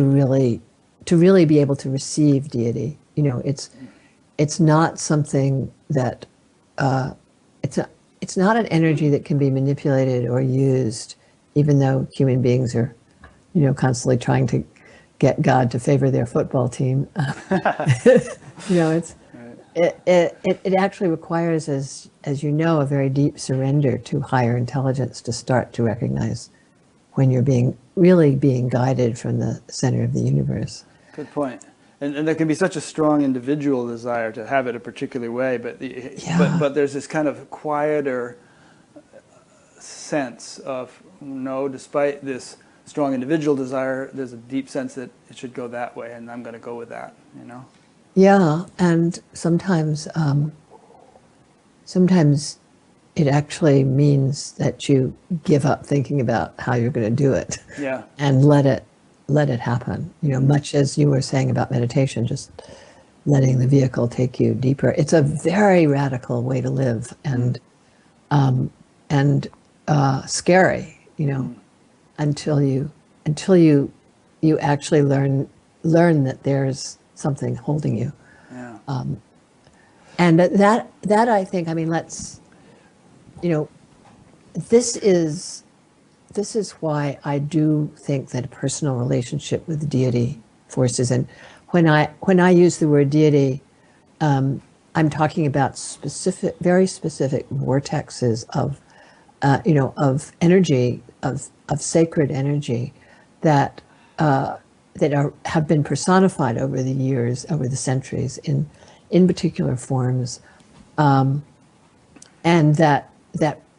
really be able to receive deity. It's not something that it's not an energy that can be manipulated or used, even though human beings are, constantly trying to get God to favor their football team. It actually requires, as you know, a very deep surrender to higher intelligence to start to recognize when you're really being guided from the center of the universe. Good point. And there can be such a strong individual desire to have it a particular way, but there's this kind of quieter sense of, no, despite this strong individual desire, there's a deep sense that it should go that way, and I'm going to go with that, Yeah, and sometimes it actually means that you give up thinking about how you're going to do it, and let it happen. Much as you were saying about meditation, just letting the vehicle take you deeper. It's a very radical way to live, and scary, until you actually learn that there's something holding you. And that I think, this is why I do think that a personal relationship with deity forces, and when I use the word deity, I'm talking about very specific vortexes of, of energy, of sacred energy that have been personified over the years, over the centuries, in particular forms, and that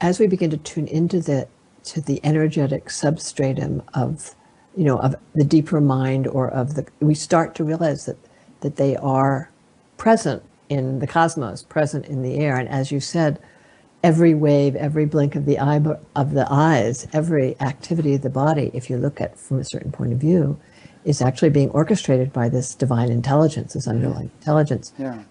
as we begin to tune into the energetic substratum of, of the deeper mind, or we start to realize that they are present in the cosmos, present in the air. And as you said, every wave, every blink of the eyes, every activity of the body, if you look at it from a certain point of view, is actually being orchestrated by this divine intelligence, this underlying intelligence. Yeah.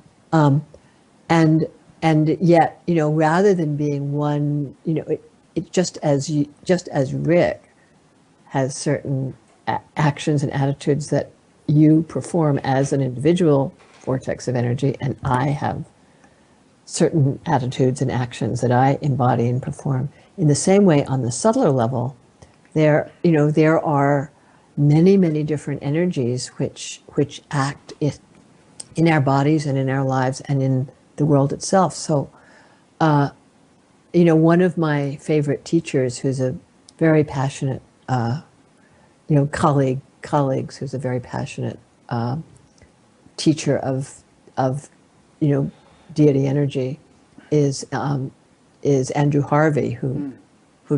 And yet, rather than being one, it just as Rick has certain actions and attitudes that you perform as an individual vortex of energy, and I have certain attitudes and actions that I embody and perform. In the same way, on the subtler level, there are many, many different energies which act in our bodies and in our lives and in the world itself. So, one of my favorite teachers, who's a very passionate, colleagues, who's a very passionate teacher of deity energy, is Andrew Harvey, who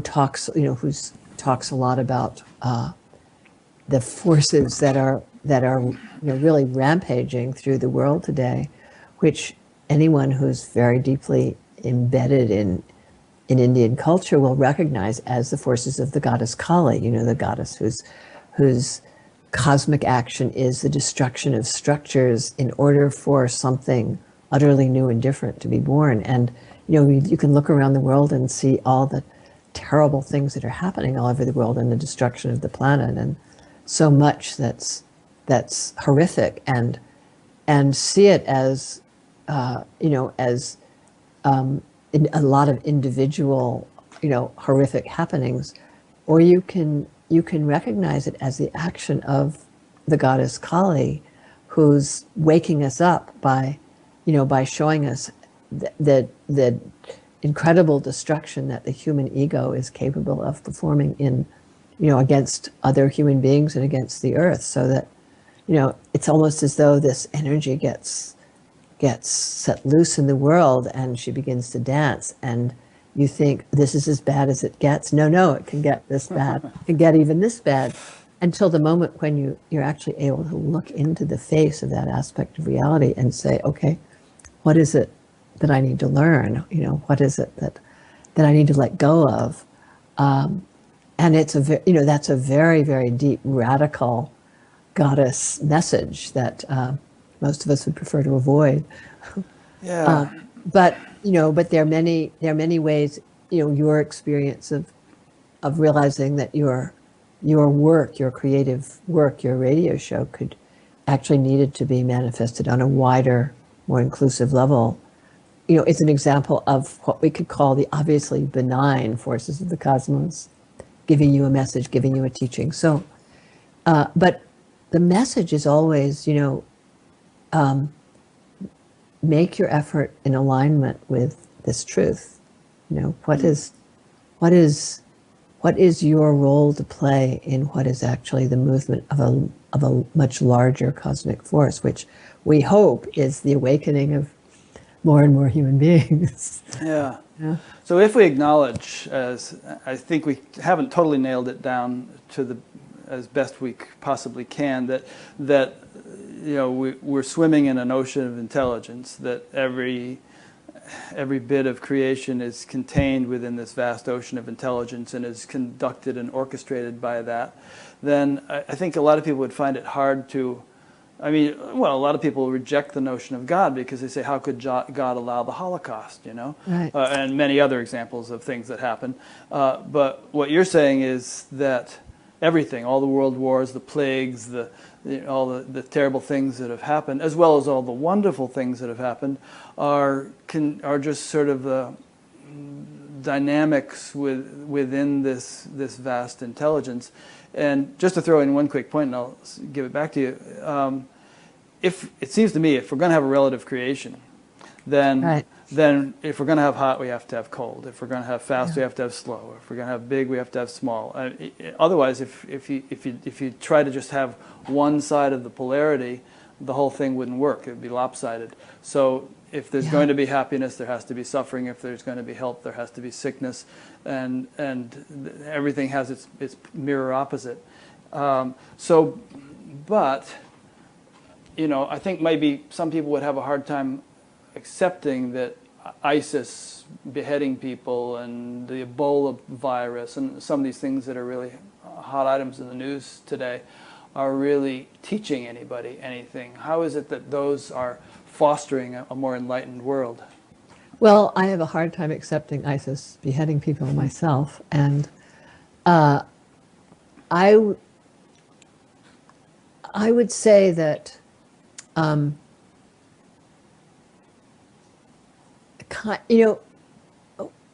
talks talks a lot about the forces that are really rampaging through the world today, which anyone who's very deeply embedded in Indian culture will recognize as the forces of the goddess Kali, the goddess whose cosmic action is the destruction of structures in order for something utterly new and different to be born. And you can look around the world and see all the terrible things that are happening all over the world, and the destruction of the planet, and so much that's horrific, and see it as as a lot of individual horrific happenings, or you can recognize it as the action of the goddess Kali, who's waking us up by showing us the incredible destruction that the human ego is capable of performing against other human beings and against the earth. So that it's almost as though this energy gets set loose in the world, and she begins to dance, and you think, this is as bad as it gets. No, it can get this bad. It can get even this bad, until the moment when you're actually able to look into the face of that aspect of reality and say, okay, what is it that I need to learn? What is it that I need to let go of? And it's that's a very, very deep, radical goddess message that most of us would prefer to avoid. Yeah. But there are many ways, your experience of realizing that your work, your creative work, your radio show could actually needed to be manifested on a wider, more inclusive level. It's an example of what we could call the obviously benign forces of the cosmos, giving you a message, giving you a teaching. So, but the message is always, make your effort in alignment with this truth. What is your role to play in what is actually the movement of a much larger cosmic force, which we hope is the awakening of more and more human beings. Yeah. So if we acknowledge, as I think we haven't totally nailed it down to as best we possibly can, that we're swimming in an ocean of intelligence, that every bit of creation is contained within this vast ocean of intelligence and is conducted and orchestrated by that, then I think a lot of people would find it hard to, a lot of people reject the notion of God because they say, how could God allow the Holocaust, Right. And many other examples of things that happen. But what you're saying is that everything, all the world wars, the plagues, all the terrible things that have happened, as well as all the wonderful things that have happened, are just sort of the dynamics within this vast intelligence. And just to throw in one quick point, and I'll give it back to you, if it seems to me, if we're going to have a relative creation, then Right. then if we're going to have hot, we have to have cold. If we're going to have fast, we have to have slow. If we're going to have big, we have to have small. Otherwise, if you try to just have one side of the polarity, the whole thing wouldn't work. It would be lopsided. So if there's going to be happiness, there has to be suffering. If there's going to be health, there has to be sickness, and everything has its mirror opposite. But I think maybe some people would have a hard time accepting that ISIS beheading people and the Ebola virus and some of these things that are really hot items in the news today are really teaching anybody anything. How is it that those are fostering a more enlightened world? Well, I have a hard time accepting ISIS beheading people myself, and I would say that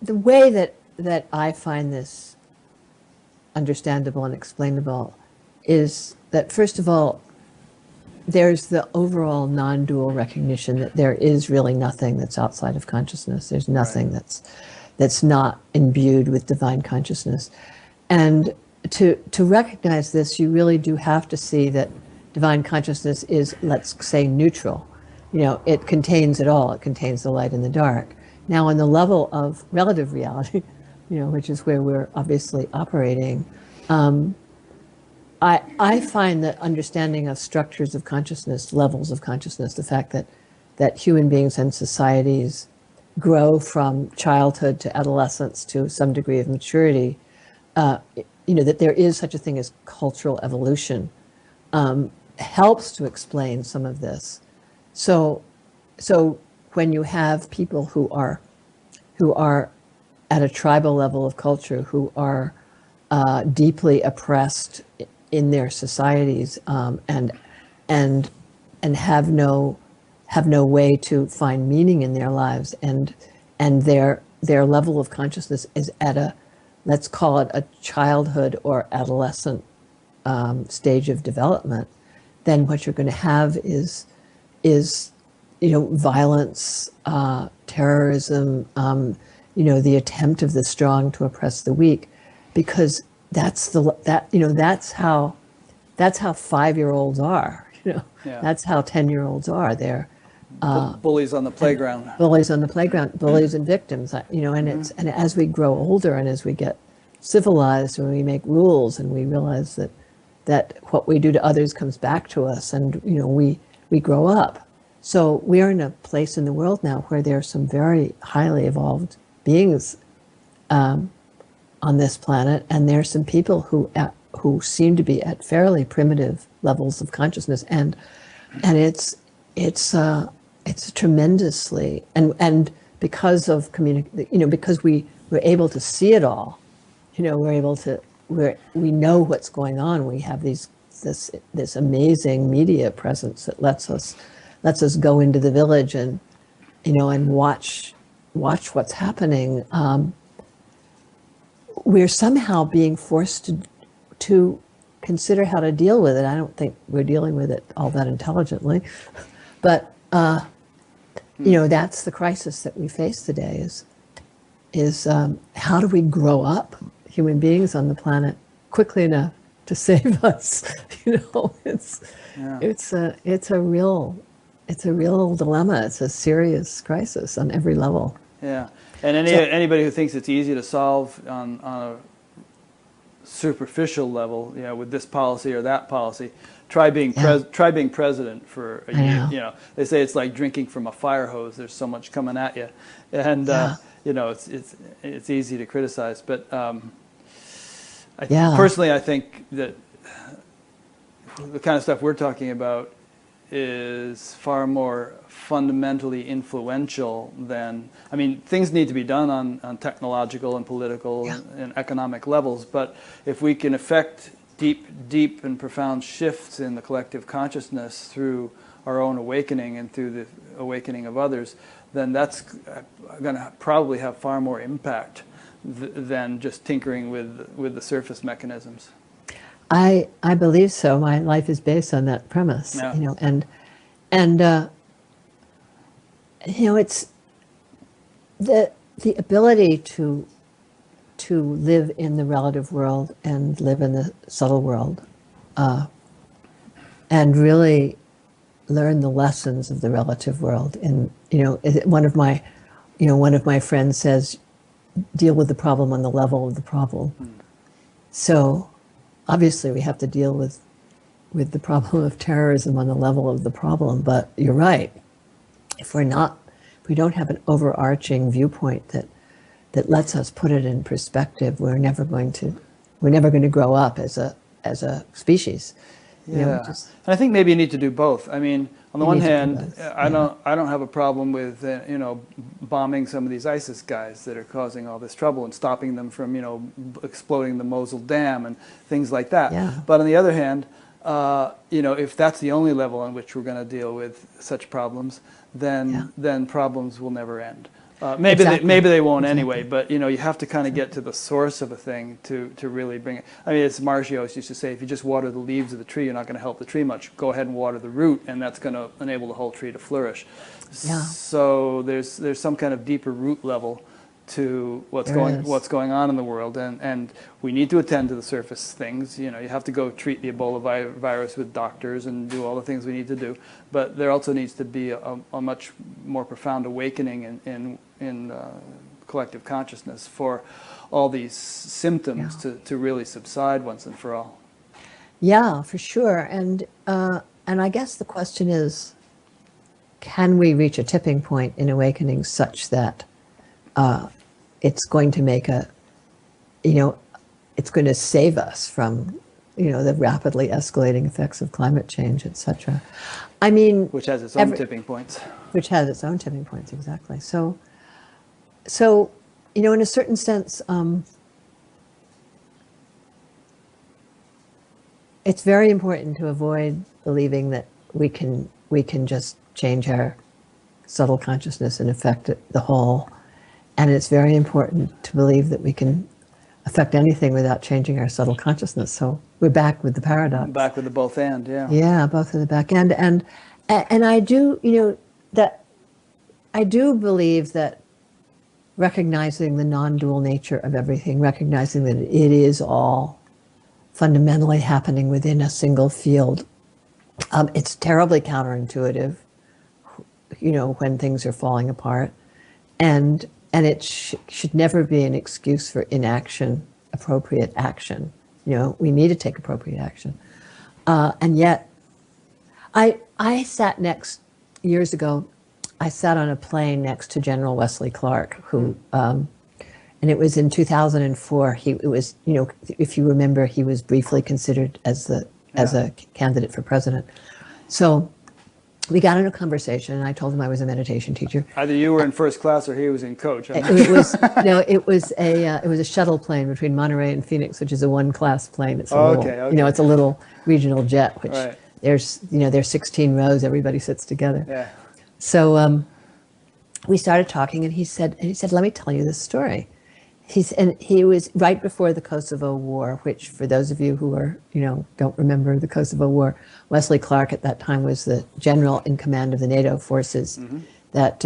the way that I find this understandable and explainable is that, first of all, there's the overall non-dual recognition that there is really nothing that's outside of consciousness. There's nothing that's not imbued with divine consciousness. And to recognize this, you really do have to see that divine consciousness is, let's say, neutral. It contains it all. It contains the light and the dark. Now, on the level of relative reality, which is where we're obviously operating, I find that understanding of structures of consciousness, levels of consciousness, the fact that human beings and societies grow from childhood to adolescence to some degree of maturity, that there is such a thing as cultural evolution, helps to explain some of this. So when you have people who are at a tribal level of culture, who are deeply oppressed in their societies, and have no way to find meaning in their lives, and their level of consciousness is at a, let's call it a childhood or adolescent stage of development, then what you're going to have is violence, terrorism, the attempt of the strong to oppress the weak, because that's how 5-year-olds are. That's how 10-year-olds are. They're bullies on the playground. Bullies on the playground, bullies and victims. And as we grow older and as we get civilized and we make rules and we realize that what we do to others comes back to us, and we grow up. So we are in a place in the world now where there are some very highly evolved beings on this planet, and there are some people who seem to be at fairly primitive levels of consciousness, and it's tremendously, and because of because we're able to see it all, we know what's going on. We have this amazing media presence that lets us go into the village and watch what's happening. We're somehow being forced to consider how to deal with it. I don't think we're dealing with it all that intelligently, but that's the crisis that we face today. Is how do we grow up, human beings on the planet, quickly enough to save us? It's a real dilemma. It's a serious crisis on every level. Yeah, and anybody who thinks it's easy to solve on a superficial level, with this policy or that policy, try being president for a year. They say it's like drinking from a fire hose. There's so much coming at you, and it's easy to criticize. But personally, I think that the kind of stuff we're talking about is far more fundamentally influential than, things need to be done on technological and political and economic levels, but if we can affect deep and profound shifts in the collective consciousness through our own awakening and through the awakening of others, then that's going to probably have far more impact than just tinkering with the surface mechanisms. I believe so. My life is based on that premise, And it's the ability to live in the relative world and live in the subtle world, and really learn the lessons of the relative world. And one of my friends says, deal with the problem on the level of the problem. So obviously we have to deal with the problem of terrorism on the level of the problem. But you're right. If we don't have an overarching viewpoint that lets us put it in perspective, we're never going to grow up as a species. Yeah, and I think maybe you need to do both. I mean, on the one hand, I don't have a problem with bombing some of these ISIS guys that are causing all this trouble and stopping them from exploding the Mosul Dam and things like that. Yeah. But on the other hand, if that's the only level on which we're going to deal with such problems, then problems will never end. Maybe they won't anyway, but you have to kind of get to the source of a thing to really bring it. I mean, as Margios used to say, if you just water the leaves of the tree, you're not going to help the tree much. Go ahead and water the root, and that's going to enable the whole tree to flourish. Yeah. So there's some kind of deeper root level to what's going on in the world, and we need to attend to the surface things. You have to go treat the Ebola virus with doctors and do all the things we need to do, but there also needs to be a much more profound awakening in collective consciousness for all these symptoms to really subside once and for all. Yeah, for sure. And I guess the question is, can we reach a tipping point in awakening such that it's going to make it's going to save us from, the rapidly escalating effects of climate change, etc. I mean, which has its own tipping points. Which has its own tipping points, exactly. So, in a certain sense, it's very important to avoid believing that we can just change our subtle consciousness and affect the whole. And it's very important to believe that we can affect anything without changing our subtle consciousness. So we're back with the paradox. Back with the both and, yeah. Yeah, both of the back end. And I do, I do believe that recognizing the non-dual nature of everything, recognizing that it is all fundamentally happening within a single field, it's terribly counterintuitive, when things are falling apart. And it should never be an excuse for inaction, appropriate action. We need to take appropriate action. And yet, I sat years ago, I sat on a plane next to General Wesley Clark, who, and it was in 2004. It was, if you remember, he was briefly considered as a candidate for president. So we got into a conversation, and I told him I was a meditation teacher. Either you were in first class or he was in coach. It was a shuttle plane between Monterey and Phoenix, which is a one-class plane. It's it's a little regional jet, which there's 16 rows. Everybody sits together. Yeah. So we started talking, and he said, "Let me tell you this story." He was right before the Kosovo War, which, for those of you who are, don't remember the Kosovo War, Wesley Clark at that time was the general in command of the NATO forces that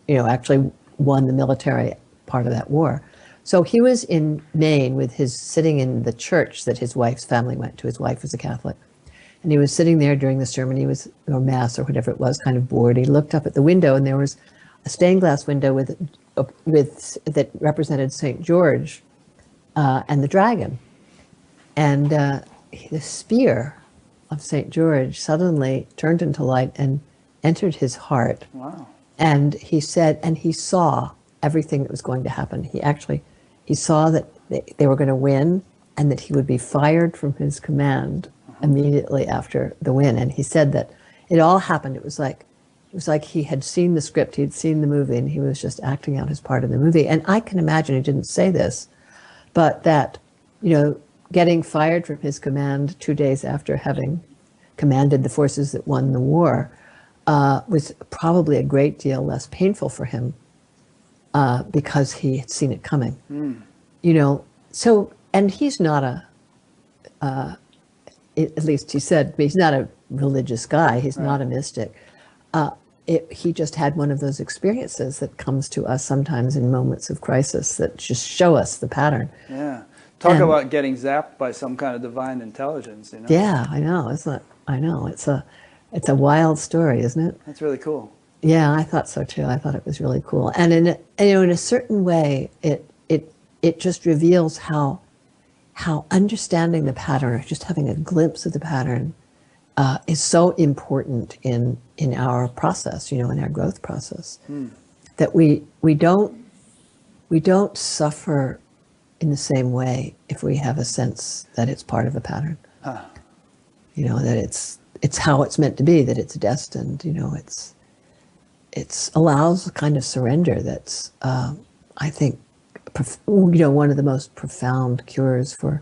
actually won the military part of that war. So he was in Maine sitting in the church that his wife's family went to. His wife was a Catholic. And he was sitting there during the sermon, or mass or whatever it was, kind of bored. He looked up at the window, and there was a stained glass window that represented St. George and the dragon. And the spear of St. George suddenly turned into light and entered his heart. Wow. And he said, and he saw everything that was going to happen. He saw that they were going to win, and that he would be fired from his command immediately after the win. And he said that it all happened. It was like he had seen the script, he had seen the movie, and he was just acting out his part in the movie. And I can imagine, he didn't say this, but that, getting fired from his command 2 days after having commanded the forces that won the war was probably a great deal less painful for him because he had seen it coming. So, and he's not at least he said, he's not religious guy. He's Right. not a mystic. He just had one of those experiences that comes to us sometimes in moments of crisis that just show us the pattern. Yeah. Talk And- about getting zapped by some kind of divine intelligence, you know? Yeah, I know. I know. It's a wild story, isn't it? That's really cool. Yeah, I thought so too. I thought it was really cool. And in a certain way, it just reveals how understanding the pattern, just having a glimpse of the pattern, is so important in our process, in our growth process. That we don't suffer in the same way if we have a sense that it's part of a pattern. Huh. That it's how it's meant to be, that it's destined. It's allows a kind of surrender that's, I think, one of the most profound cures for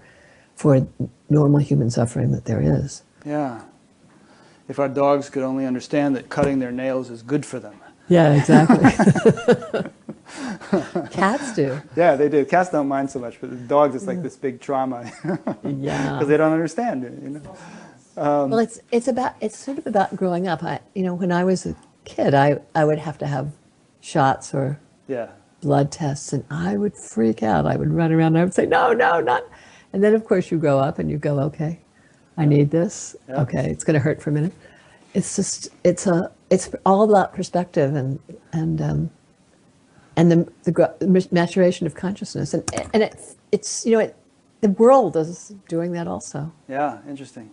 normal human suffering that there is. Yeah. If our dogs could only understand that cutting their nails is good for them. Yeah, exactly. Cats do. Yeah, they do. Cats don't mind so much, but the dogs, it's like this big trauma. Yeah. Because they don't understand it, Well, it's sort of about growing up. When I was a kid, I would have to have shots or Yeah. blood tests, and I would freak out. I would run around and I would say, no, not. And then, of course, you grow up and you go, okay, I need this. Yeah. Okay, it's going to hurt for a minute. It's just, it's all about perspective and the maturation of consciousness. And it's the world is doing that also. Yeah, interesting.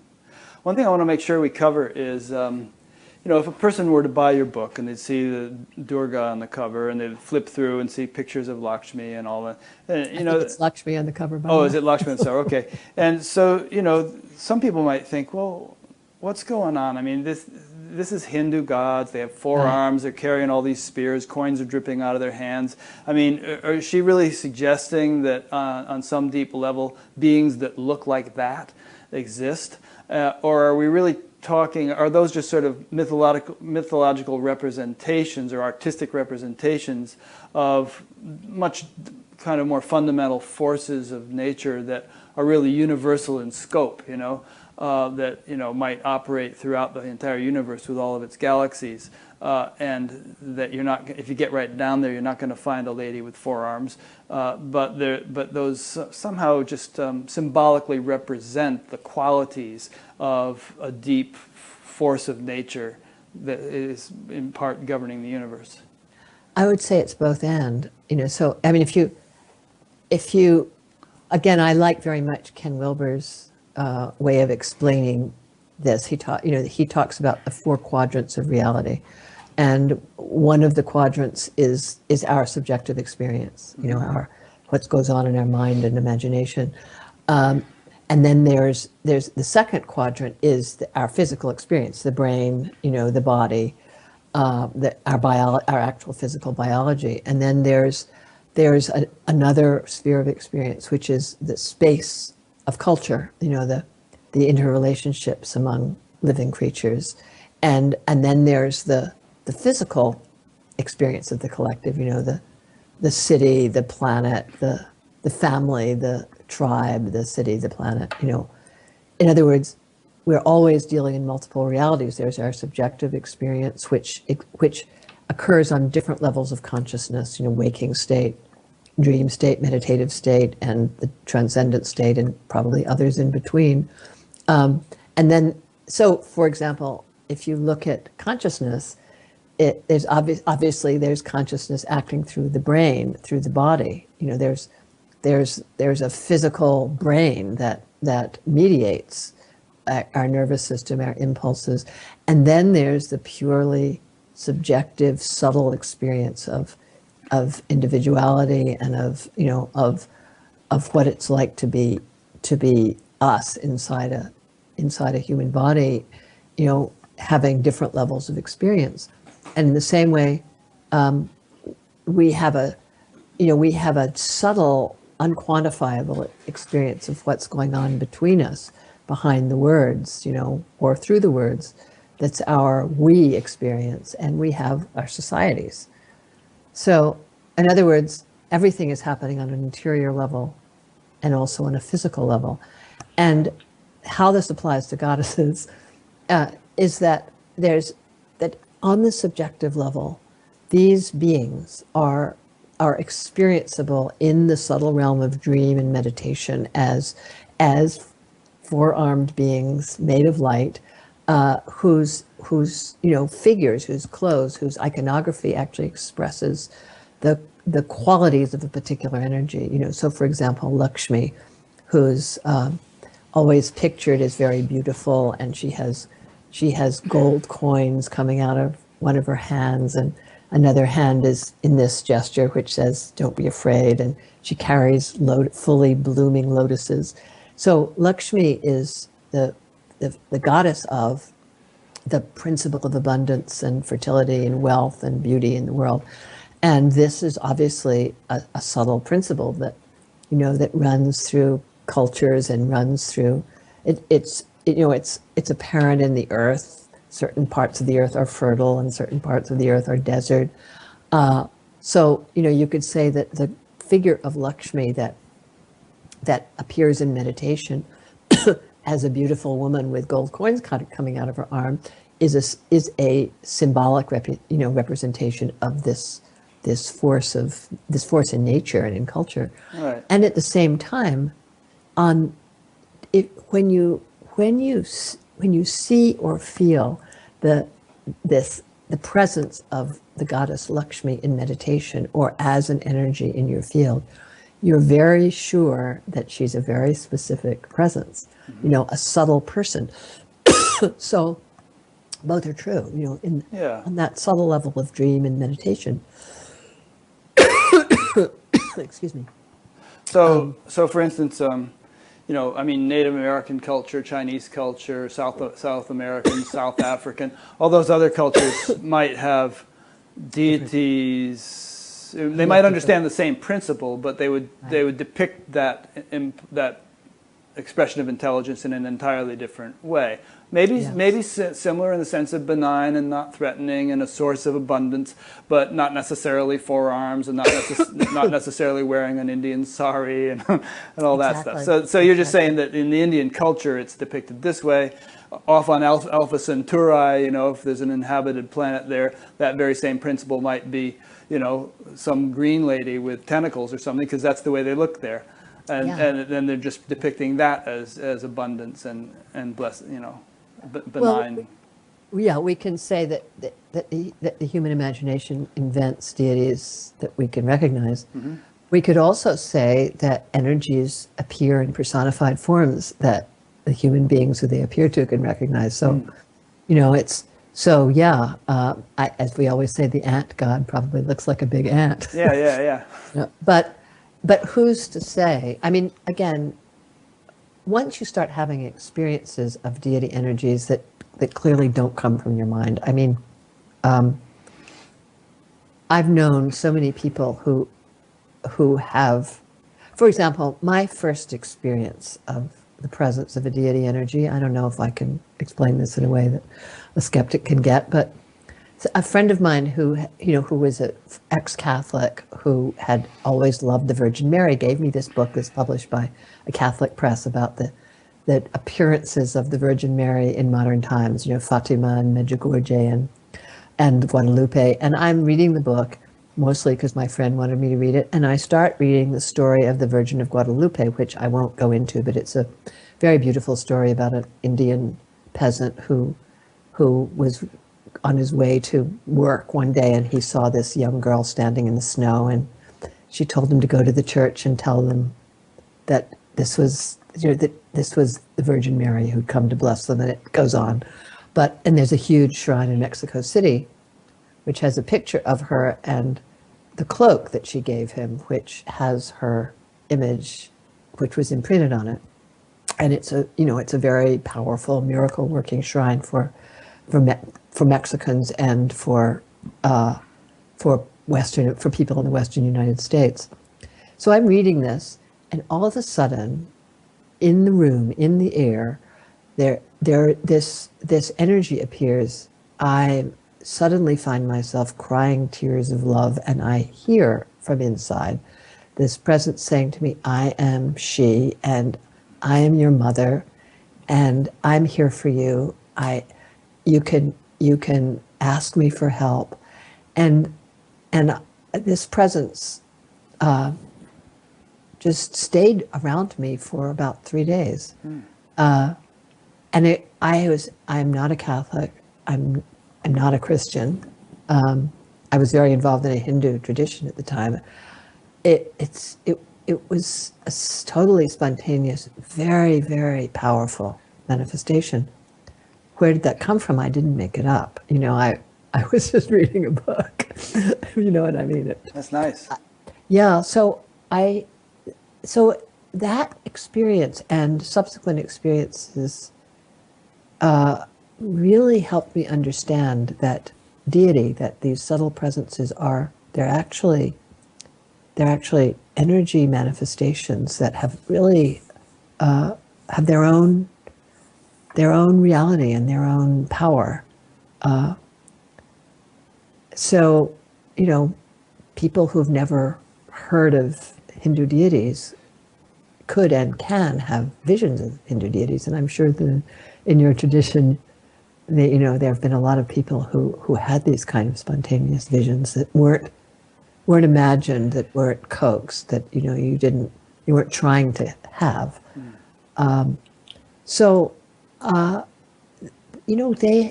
One thing I want to make sure we cover is, if a person were to buy your book and they'd see the Durga on the cover and they'd flip through and see pictures of Lakshmi and all that, I think it's Lakshmi on the cover. By Oh, the is way. it Lakshmi? Sorry, okay. And so, some people might think, well, what's going on? I mean, this is Hindu gods. They have four arms. They're carrying all these spears. Coins are dripping out of their hands. I mean, is she really suggesting that on some deep level, beings that look like that exist? Or are we really talking, are those just sort of mythological representations or artistic representations of much kind of more fundamental forces of nature that are really universal in scope, that might operate throughout the entire universe with all of its galaxies, and that you're not, if you get right down there, you're not going to find a lady with four arms, but those somehow just symbolically represent the qualities of a deep force of nature that is in part governing the universe. I would say it's both and. So I mean, if you, again, I like very much Ken Wilber's way of explaining this. He talks about the four quadrants of reality, and one of the quadrants is our subjective experience. Our what goes on in our mind and imagination, and then there's the second quadrant is our physical experience, the brain, the body, our actual physical biology, and then there's another sphere of experience, which is the space of culture, the interrelationships among living creatures, and then there's the physical experience of the collective, the city, the planet, the family, the tribe, the city, the planet. In other words, we're always dealing in multiple realities. There's our subjective experience, which occurs on different levels of consciousness, waking state, dream state, meditative state, and the transcendent state, and probably others in between. And then, so for example, if you look at consciousness, there's obviously there's consciousness acting through the brain, through the body. There's a physical brain that mediates our nervous system, our impulses, and then there's the purely subjective, subtle experience of individuality and of what it's like to be us inside a human body, having different levels of experience. And in the same way, we have a subtle, unquantifiable experience of what's going on between us, behind the words, or through the words. That's our we experience, and we have our societies. So, in other words, everything is happening on an interior level and also on a physical level. And how this applies to goddesses, is that there's that on the subjective level, these beings are experienceable in the subtle realm of dream and meditation as four-armed beings made of light, whose figures, whose clothes, whose iconography actually expresses the qualities of a particular energy. So for example, Lakshmi, who's always pictured as very beautiful, and she has gold coins coming out of one of her hands, and another hand is in this gesture which says, "Don't be afraid," and she carries fully blooming lotuses. So Lakshmi is the goddess of the principle of abundance and fertility and wealth and beauty in the world. And this is obviously a subtle principle that, that runs through cultures and runs through, it's apparent in the earth. Certain parts of the earth are fertile and certain parts of the earth are desert. So, you could say that the figure of Lakshmi that appears in meditation as a beautiful woman with gold coins coming out of her arm is a symbolic representation of this force in nature and in culture. Right. And at the same time, when you see or feel the presence of the goddess Lakshmi in meditation or as an energy in your field, you're very sure that she's a very specific presence, a subtle person. So both are true, on that subtle level of dream and meditation. Excuse me. So for instance, Native American culture, Chinese culture, South American, South African, all those other cultures might have deities. They might understand the same principle, but they would depict that expression of intelligence in an entirely different way. Maybe similar in the sense of benign and not threatening and a source of abundance, but not necessarily forearms and not necessarily wearing an Indian sari and all that stuff. So you're just saying that in the Indian culture it's depicted this way. Off on Alpha Centauri, if there's an inhabited planet there, that very same principle might be, some green lady with tentacles or something, because that's the way they look there. And then they're just depicting that as abundance and blessed, benign. Well, we can say that the human imagination invents deities that we can recognize. Mm-hmm. We could also say that energies appear in personified forms that the human beings who they appear to can recognize. So, as we always say, the ant god probably looks like a big ant. Yeah. But who's to say? I mean, again, once you start having experiences of deity energies that clearly don't come from your mind. I mean, I've known so many people who have, for example, my first experience of the presence of a deity energy, I don't know if I can explain this in a way that a skeptic can get, but a friend of mine who was an ex-Catholic who had always loved the Virgin Mary gave me this book that's published by a Catholic press about the appearances of the Virgin Mary in modern times, Fatima and Medjugorje and Guadalupe. And I'm reading the book mostly because my friend wanted me to read it. And I start reading the story of the Virgin of Guadalupe, which I won't go into, but it's a very beautiful story about an Indian peasant who was on his way to work one day, and he saw this young girl standing in the snow, and she told him to go to the church and tell them that this was the Virgin Mary who'd come to bless them, and it goes on. And there's a huge shrine in Mexico City, which has a picture of her and the cloak that she gave him, which has her image, which was imprinted on it. And it's a very powerful miracle working shrine for Mexicans and for people in the Western United States. So I'm reading this, and all of a sudden, in the room, in the air, this energy appears. I suddenly find myself crying tears of love, and I hear from inside this presence saying to me, "I am she, and I am your mother, and I'm here for you. you can ask me for help, and this presence just stayed around me for about 3 days. I'm not a Catholic. I'm not a Christian. I was very involved in a Hindu tradition at the time. It was a totally spontaneous, very, very powerful manifestation. Where did that come from? I didn't make it up. I was just reading a book. You know what I mean? That's nice. Yeah. So that experience and subsequent experiences really helped me understand that deity, that these subtle presences they're actually energy manifestations that have really have their own reality and their own power. So, people who've never heard of Hindu deities could and can have visions of Hindu deities, and I'm sure that in your tradition, there have been a lot of people who had these kind of spontaneous visions that weren't imagined, that weren't coaxed, that you weren't trying to have.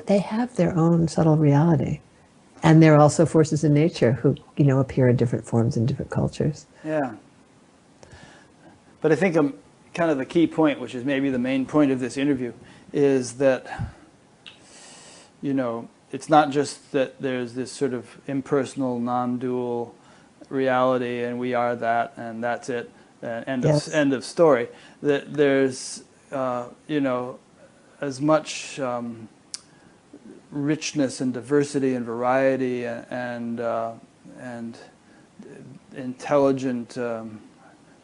They have their own subtle reality, and there are also forces in nature who appear in different forms in different cultures. Yeah. But I think kind of the key point, which is maybe the main point of this interview, is that it's not just that there's this sort of impersonal, non-dual reality, and we are that, and that's it, end of story. That there's as much richness and diversity and variety and intelligent.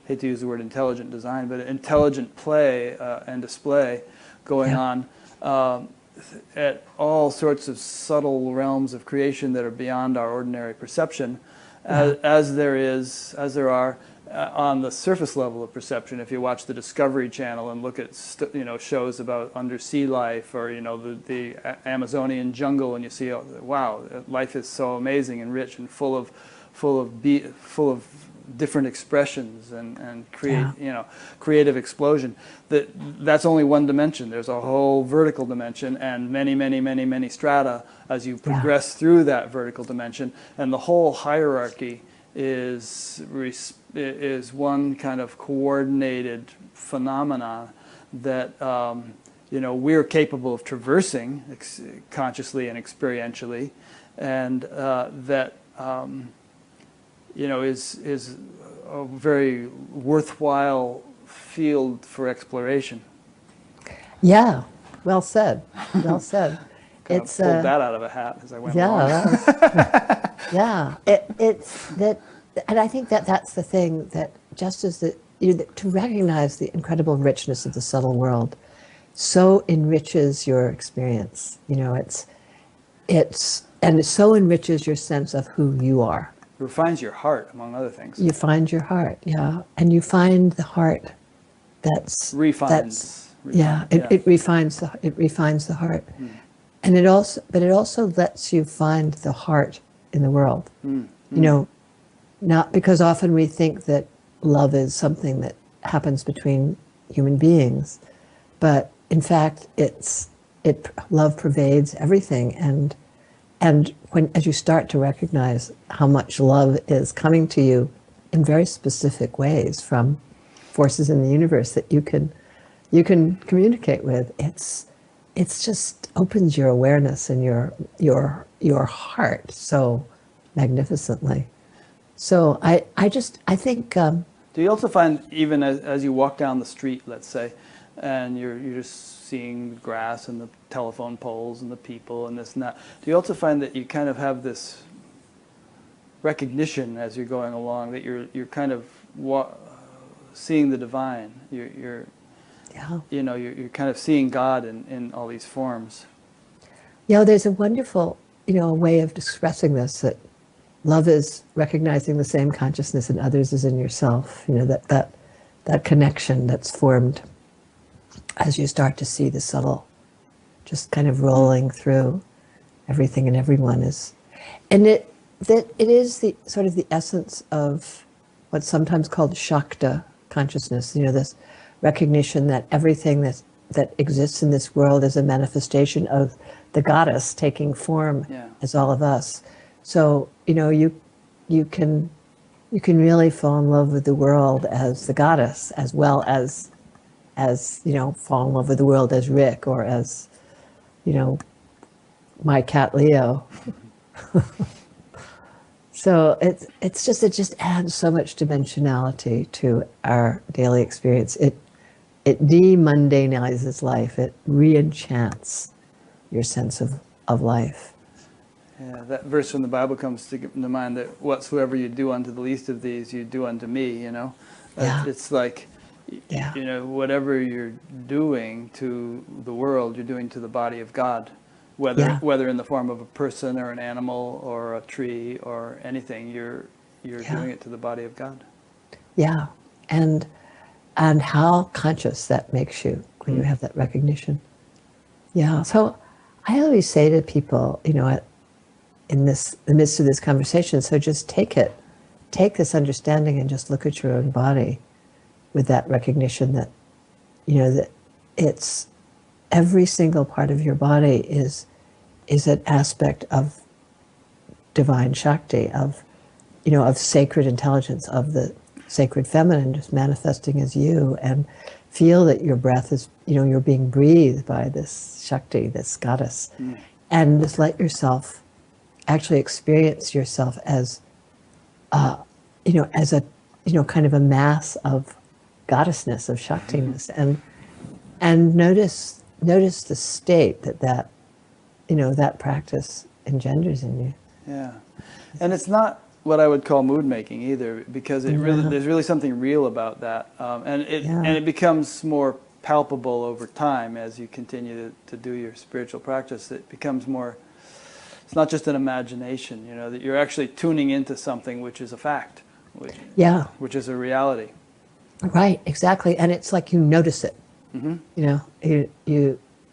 Hate to use the word intelligent design, but intelligent play and display going on at all sorts of subtle realms of creation that are beyond our ordinary perception, as there are on the surface level of perception. If you watch the Discovery Channel and look at shows about undersea life, or the Amazonian jungle, and you see, wow, life is so amazing and rich and full of different expressions and creative explosion. That's only one dimension. There's a whole vertical dimension and many strata as you progress through that vertical dimension, and the whole hierarchy is one kind of coordinated phenomenon that we're capable of traversing consciously and experientially, and that is a very worthwhile field for exploration. Yeah, well said. Well said. It's pulled that out of a hat as I went along. It's that, and I think that's the thing, that just as to recognize the incredible richness of the subtle world, so enriches your experience. And it so enriches your sense of who you are. It refines your heart, among other things. You find your heart, and you find the heart that's refines. It refines the heart, and it also lets you find the heart in the world. Not because often we think that love is something that happens between human beings, but in fact, love pervades everything, and as you start to recognize how much love is coming to you in very specific ways from forces in the universe that you can communicate with, it's just opens your awareness and your heart so magnificently. So I think. Do you also find, even as you walk down the street, let's say, and you're just seeing the grass and the telephone poles and the people and this and that, do you also find that you kind of have this recognition as you're going along, that you're kind of seeing the divine? You're kind of seeing God in all these forms. There's a wonderful way of expressing this, that love is recognizing the same consciousness in others as in yourself. That connection that's formed as you start to see the subtle just kind of rolling through everything and everyone is, and it is the sort of the essence of what's sometimes called Shakti consciousness. This recognition that everything that exists in this world is a manifestation of the goddess taking form as all of us. So you can really fall in love with the world as the goddess, as well as fall in love with the world as Rick, or as my cat Leo. So it just adds so much dimensionality to our daily experience. It de-mundanizes life. It re-enchants your sense of life. Yeah, that verse from the Bible comes to mind, that whatsoever you do unto the least of these, you do unto me. It's like, whatever you're doing to the world, you're doing to the body of God. Whether in the form of a person or an animal or a tree or anything, you're doing it to the body of God. Yeah, and how conscious that makes you when you have that recognition. Yeah, so I always say to people, in the midst of this conversation, so just take this understanding and just look at your own body with that recognition that, that it's every single part of your body is an aspect of divine Shakti, of sacred intelligence, of the sacred feminine just manifesting as you, and feel that your breath is, you're being breathed by this Shakti, this goddess, and just let yourself actually experience yourself as, as a, kind of a mass of goddessness, of Shaktiness, and notice the state that that practice engenders in you. Yeah, and it's not what I would call mood making either, because there's really something real about that, and it becomes more palpable over time as you continue to do your spiritual practice. It becomes more. It's not just an imagination, that you're actually tuning into something which is a fact, which is a reality. Right, exactly, and it's like you notice it.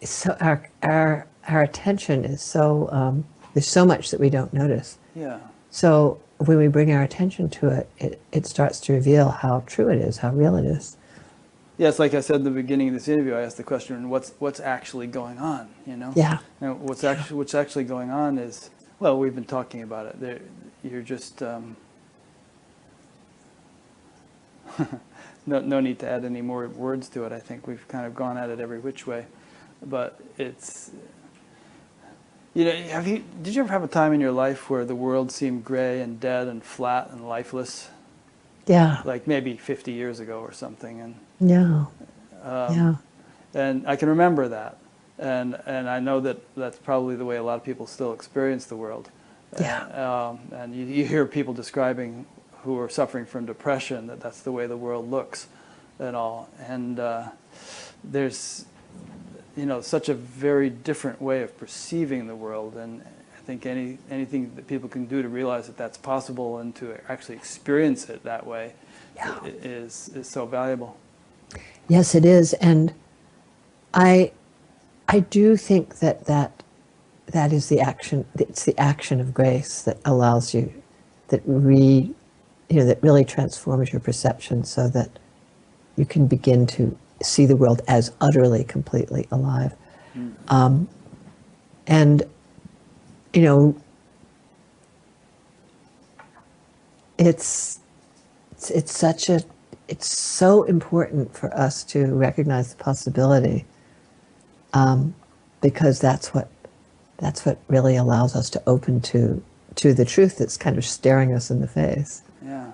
So our attention is so there's so much that we don't notice. Yeah. So when we bring our attention to it, it starts to reveal how true it is, how real it is. Yes, like I said at the beginning of this interview, I asked the question, what's actually going on, Yeah. And what's actually going on is, well, we've been talking about it. You're just no need to add any more words to it. I think we've kind of gone at it every which way, but it's did you ever have a time in your life where the world seemed gray and dead and flat and lifeless? Yeah. Like maybe 50 years ago or something, and and I can remember that, and I know that's probably the way a lot of people still experience the world. And you hear people describing who are suffering from depression that's the way the world looks, and all. And there's such a very different way of perceiving the world, and I think anything that people can do to realize that that's possible and to actually experience it that way is so valuable. Yes, it is, and I do think that is the action. It's the action of grace that allows you, that really transforms your perception, so that you can begin to see the world as utterly, completely alive. And it's so important for us to recognize the possibility, because that's what really allows us to open to the truth that's kind of staring us in the face. Yeah.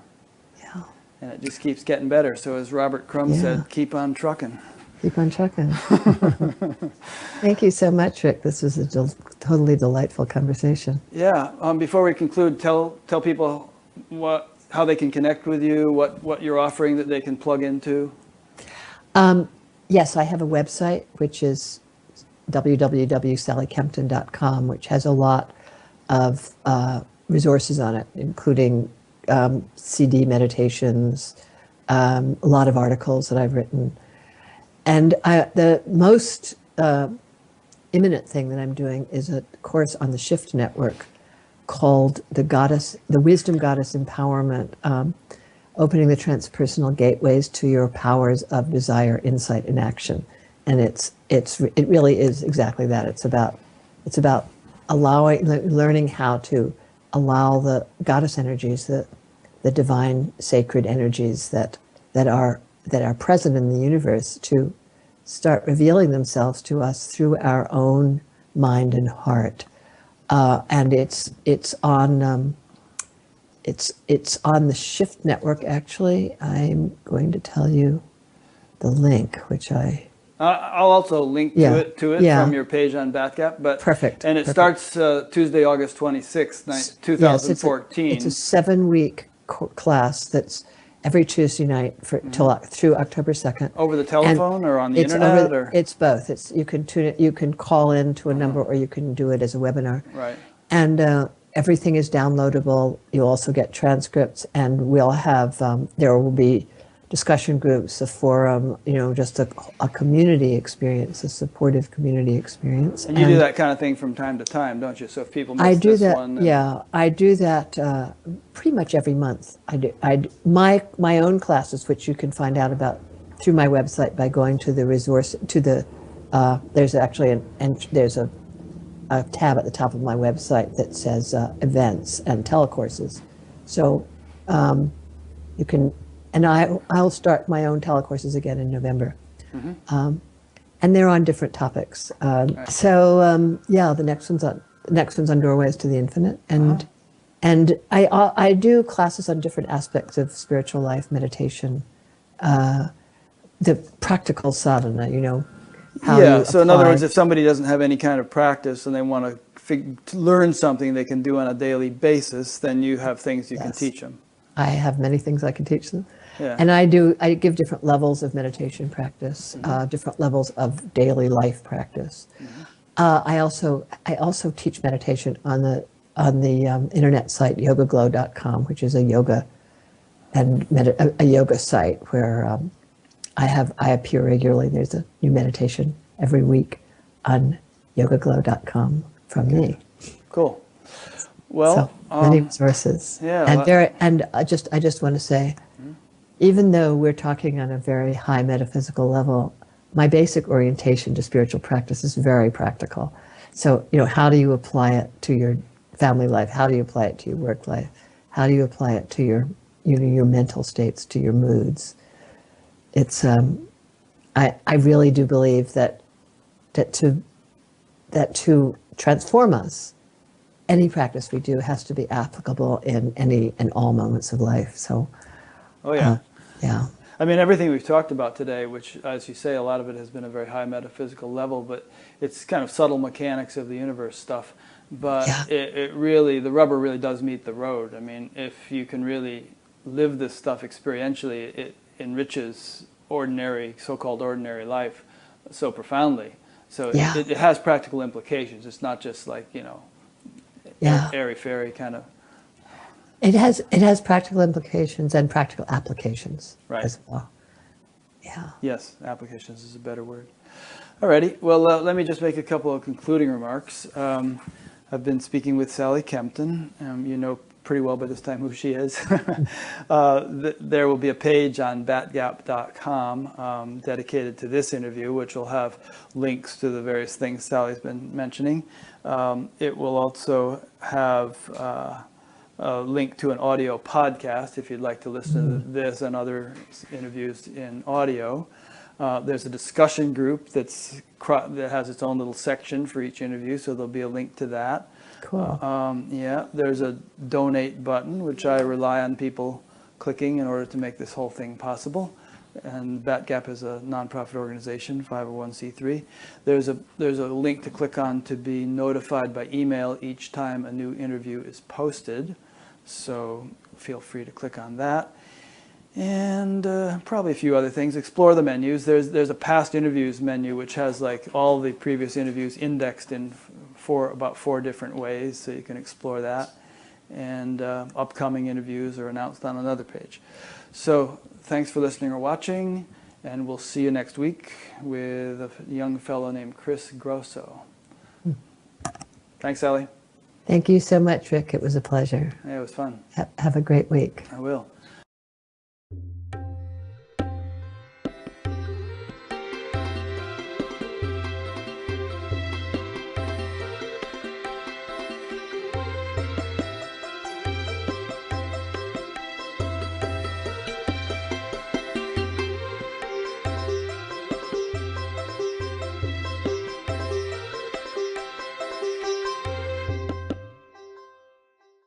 And it just keeps getting better. So as Robert Crumb said, keep on trucking. Keep on trucking. Thank you so much, Rick. This was a totally delightful conversation. Yeah. Before we conclude, tell people how they can connect with you, what you're offering that they can plug into. Yes, I have a website, which is www.sallykempton.com, which has a lot of resources on it, including CD meditations, a lot of articles that I've written. And the most imminent thing that I'm doing is a course on the Shift Network called the Wisdom Goddess Empowerment, opening the transpersonal gateways to your powers of desire, insight, and action. And it really is exactly that. It's about learning how to allow the goddess energies, the divine sacred energies that are present in the universe to start revealing themselves to us through our own mind and heart. And it's on the Shift Network. Actually, I'm going to tell you the link, which I'll also link to it from your page on Batgap. But perfect. And it starts Tuesday, August 26th, 2014. Yes, it's a 7-week class that's every Tuesday night through October 2nd. Over the telephone or on the internet? It's both. You can tune it. You can call in to a number, or you can do it as a webinar. Right. And everything is downloadable. You'll also get transcripts, and we'll have there will be discussion groups, a forum, just a community experience, a supportive community experience. And you do that kind of thing from time to time, don't you? So if people miss one. I do that pretty much every month. My own classes, which you can find out about through my website by going to the resource, there's actually there's a tab at the top of my website that says events and telecourses. So you can. And I'll start my own telecourses again in November. Mm-hmm. And they're on different topics. Right. So the next one's on Doorways to the Infinite. And I do classes on different aspects of spiritual life, meditation, the practical sadhana, so in other words, if somebody doesn't have any kind of practice and they want to learn something they can do on a daily basis, then you have things you can teach them. I have many things I can teach them. Yeah. And I give different levels of meditation practice, different levels of daily life practice. Mm-hmm. I also teach meditation on the internet site yogaglow.com, which is a yoga a yoga site where I appear regularly. There's a new meditation every week on yogaglow.com from me. Cool. Well, so many resources. Yeah. And I just want to say, even though we're talking on a very high metaphysical level, my basic orientation to spiritual practice is very practical. So, how do you apply it to your family life? How do you apply it to your work life? How do you apply it to your mental states, to your moods? It's I really do believe that to transform us, any practice we do has to be applicable in all moments of life. So, yeah. I mean, everything we've talked about today, which, as you say, a lot of it has been a very high metaphysical level, but it's kind of subtle mechanics of the universe stuff. But it really, the rubber really does meet the road. I mean, if you can really live this stuff experientially, it enriches so-called ordinary life so profoundly. So it has practical implications. It's not just like, airy-fairy kind of. It has practical implications and practical applications as well. Yeah. Yes, applications is a better word. Alrighty. Well, let me just make a couple of concluding remarks. I've been speaking with Sally Kempton. You know pretty well by this time who she is. There will be a page on batgap.com dedicated to this interview, which will have links to the various things Sally's been mentioning. It will also have a link to an audio podcast if you'd like to listen to this and other interviews in audio. There's a discussion group that has its own little section for each interview, so there'll be a link to that. Cool. There's a donate button, which I rely on people clicking in order to make this whole thing possible. And BatGap is a nonprofit organization, 501c3. There's a link to click on to be notified by email each time a new interview is posted. So feel free to click on that. And probably a few other things. Explore the menus. There's a past interviews menu which has like all the previous interviews indexed in about 4 different ways, so you can explore that. And upcoming interviews are announced on another page. So thanks for listening or watching, and we'll see you next week with a young fellow named Chris Grosso. Thanks, Sally. Thank you so much, Rick. It was a pleasure. Yeah, it was fun. Have a great week. I will.